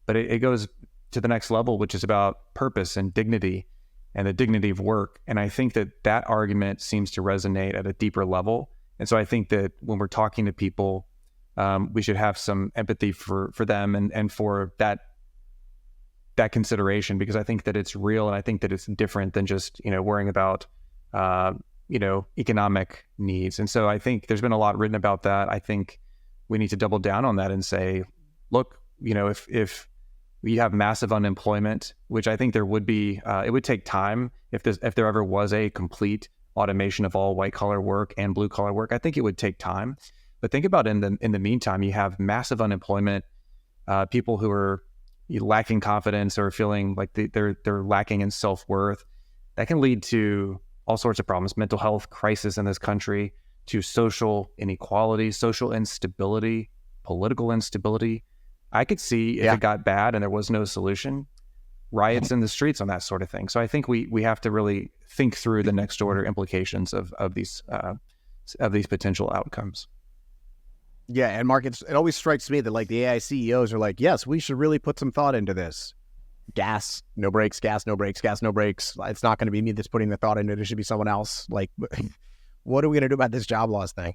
but it goes to the next level, which is about purpose and dignity and the dignity of work. And I think that argument seems to resonate at a deeper level. And so I think that when we're talking to people, we should have some empathy for them and for that consideration, because I think that it's real and I think that it's different than just worrying about economic needs. And so I think there's been a lot written about that. I think we need to double down on that and say, look, if we have massive unemployment, which I think there would be, it would take time if there ever was a complete automation of all white collar work and blue collar work. I think it would take time. But think about in the meantime, you have massive unemployment, people who are lacking confidence or feeling like they're lacking in self-worth. That can lead to all sorts of problems, mental health crisis in this country, to social inequality, social instability, political instability. I could see if it got bad and there was no solution, riots in the streets on that sort of thing. So I think we have to really think through the next order implications of these potential outcomes. Yeah, and Mark, it always strikes me that like the AI CEOs are like, yes, we should really put some thought into this. Gas, no brakes, gas, no brakes, gas, no brakes. It's not going to be me that's putting the thought into it. It should be someone else. Like, what are we going to do about this job loss thing?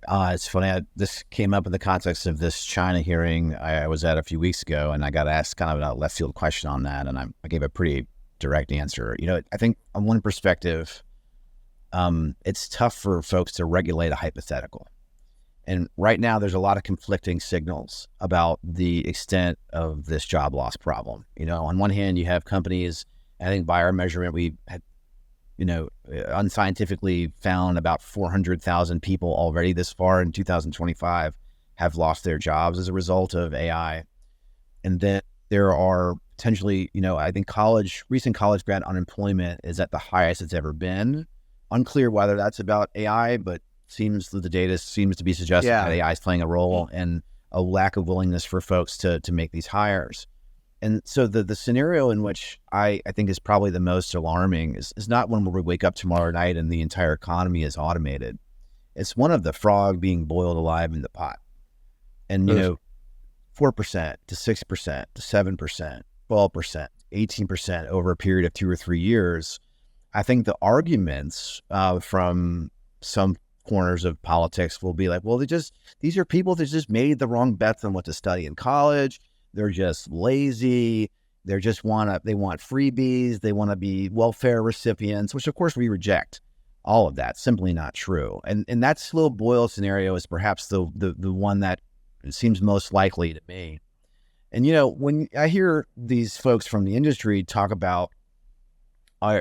It's funny. This came up in the context of this China hearing I was at a few weeks ago, and I got asked kind of a left field question on that, and I gave a pretty direct answer. I think on one perspective, it's tough for folks to regulate a hypothetical. And right now, there's a lot of conflicting signals about the extent of this job loss problem. On one hand, you have companies, I think by our measurement, we had, unscientifically found about 400,000 people already this far in 2025 have lost their jobs as a result of AI. And then there are potentially, I think recent college grad unemployment is at the highest it's ever been. Unclear whether that's about AI, but the data seems to be suggesting that AI is playing a role and a lack of willingness for folks to make these hires. And so the scenario in which I think is probably the most alarming is not one where we wake up tomorrow night and the entire economy is automated. It's one of the frog being boiled alive in the pot. And, 4% to 6% to 7%, 12%, 18% over a period of 2 or 3 years. I think the arguments from some corners of politics will be like, well, these are people that just made the wrong bets on what to study in college. They're just lazy. They want freebies. They want to be welfare recipients, which of course we reject. all of that. Simply not true. And that slow boil scenario is perhaps the one that seems most likely to me. And, when I hear these folks from the industry talk about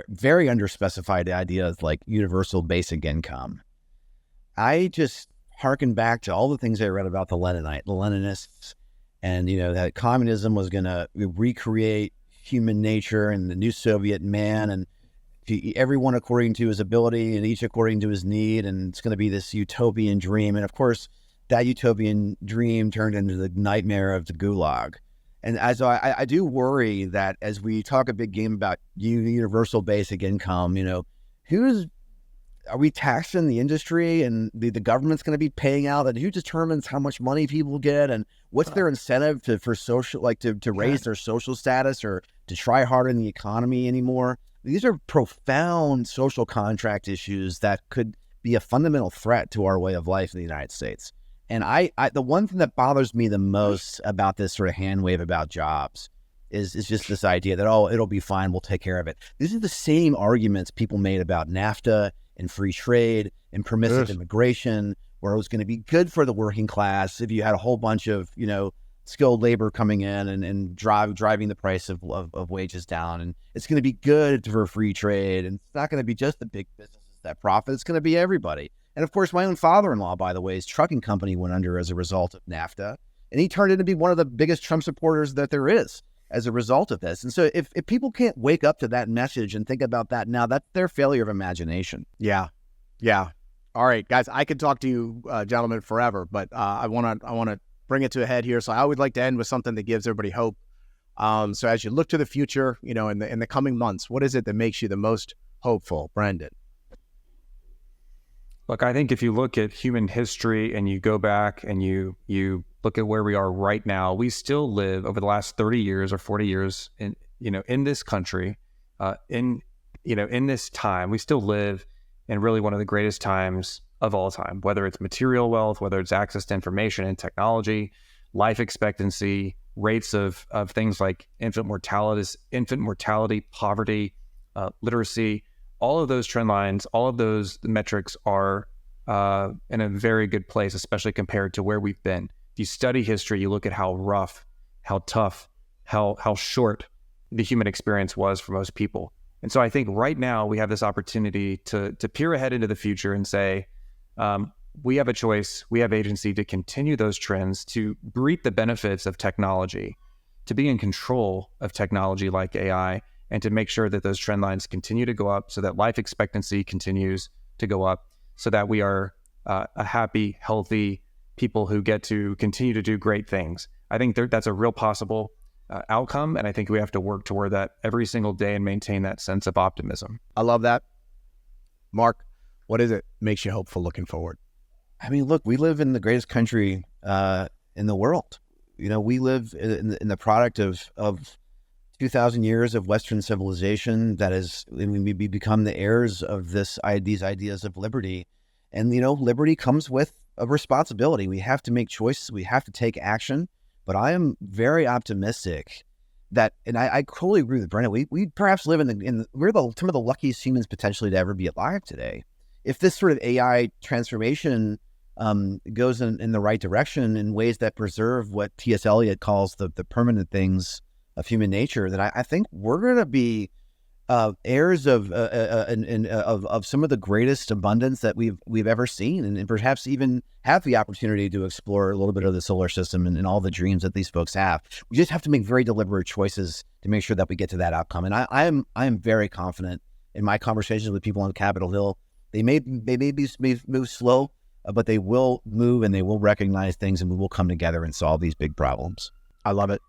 very underspecified ideas like universal basic income, I just harken back to all the things I read about the Leninists, and, that communism was going to recreate human nature and the new Soviet man, and everyone according to his ability and each according to his need. And it's going to be this utopian dream. And of course, that utopian dream turned into the nightmare of the gulag. And as I do worry that as we talk a big game about universal basic income, are we taxing the industry, and the government's going to be paying out, and who determines how much money people get, and what's their incentive for social, to raise their social status or to try harder in the economy anymore? These are profound social contract issues that could be a fundamental threat to our way of life in the United States. And the one thing that bothers me the most about this sort of hand wave about jobs is just this idea that, it'll be fine, we'll take care of it. These are the same arguments people made about NAFTA and free trade and permissive immigration, where it was going to be good for the working class if you had a whole bunch of, skilled labor coming in and driving the price of wages down. And it's going to be good for free trade. And it's not going to be just the big businesses that profit. It's going to be everybody. And of course, my own father-in-law, by the way, his trucking company went under as a result of NAFTA. And he turned into be one of the biggest Trump supporters that there is as a result of this. And so if people can't wake up to that message and think about that now, that's their failure of imagination. Yeah. All right, guys, I could talk to you gentlemen forever, but I want to bring it to a head here. So I would like to end with something that gives everybody hope. So as you look to the future, in the coming months, what is it that makes you the most hopeful, Brendan? Look, I think if you look at human history and you go back and you look at where we are right now, we still live over the last 30 years or 40 years in this country, in this time, we still live in really one of the greatest times of all time, whether it's material wealth, whether it's access to information and technology, life expectancy, rates of things like infant mortality, poverty, literacy. All of those trend lines, all of those metrics are in a very good place, especially compared to where we've been. If you study history, you look at how rough, how tough, how short the human experience was for most people. And so I think right now we have this opportunity to peer ahead into the future and say, we have a choice, we have agency to continue those trends, to reap the benefits of technology, to be in control of technology like AI, and to make sure that those trend lines continue to go up so that life expectancy continues to go up, so that we are a happy, healthy people who get to continue to do great things. I think that's a real possible outcome, and I think we have to work toward that every single day and maintain that sense of optimism. I love that. Mark, what is it makes you hopeful looking forward? I mean, look, we live in the greatest country in the world. We live in the product of 2,000 years of Western civilization that is, we become the heirs of these ideas of liberty. And, liberty comes with a responsibility. We have to make choices. We have to take action. But I am very optimistic that, and I totally agree with Brennan, we perhaps live we're some of the luckiest humans potentially to ever be alive today. If this sort of AI transformation goes in the right direction in ways that preserve what T.S. Eliot calls the permanent things of human nature, then I think we're going to be heirs of some of the greatest abundance that we've ever seen, and perhaps even have the opportunity to explore a little bit of the solar system and all the dreams that these folks have. We just have to make very deliberate choices to make sure that we get to that outcome. And I am very confident in my conversations with people on Capitol Hill. They may move slow, but they will move, and they will recognize things, and we will come together and solve these big problems. I love it.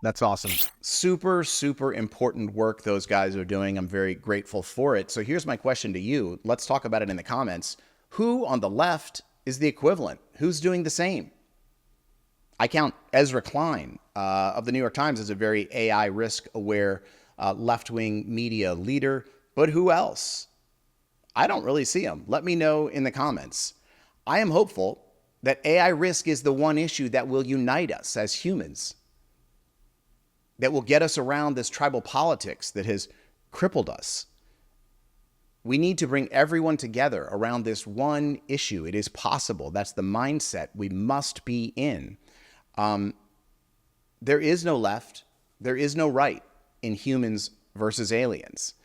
That's awesome. Super, super important work those guys are doing. I'm very grateful for it. So here's my question to you. Let's talk about it in the comments. Who on the left is the equivalent? Who's doing the same? I count Ezra Klein of the New York Times as a very AI risk-aware left-wing media leader. But who else? I don't really see him. Let me know in the comments. I am hopeful that AI risk is the one issue that will unite us as humans, that will get us around this tribal politics that has crippled us. We need to bring everyone together around this one issue. It is possible. That's the mindset we must be in. There is no left. There is no right in humans versus aliens.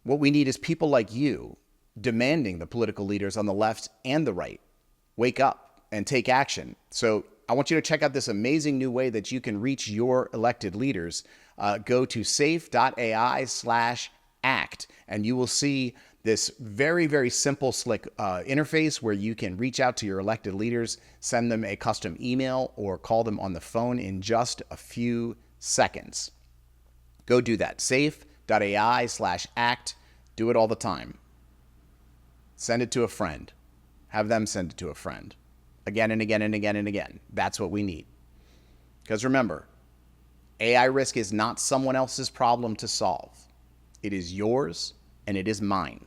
What we need is people like you demanding the political leaders on the left and the right wake up and take action. So I want you to check out this amazing new way that you can reach your elected leaders. Go to safe.ai/act, and you will see this very, very simple, slick interface where you can reach out to your elected leaders, send them a custom email, or call them on the phone in just a few seconds. Go do that. Safe.ai/act. Do it all the time. Send it to a friend. Have them send it to a friend. Again and again and again and again. That's what we need. Because remember, AI risk is not someone else's problem to solve. It is yours and it is mine.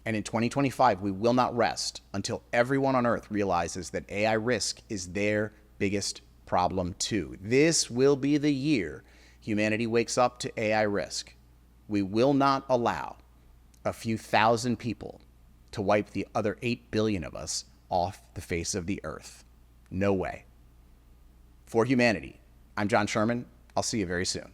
And in 2025, we will not rest until everyone on Earth realizes that AI risk is their biggest problem too. This will be the year humanity wakes up to AI risk. We will not allow a few thousand people to wipe the other 8 billion of us off the face of the earth. No way. For humanity, I'm John Sherman. I'll see you very soon.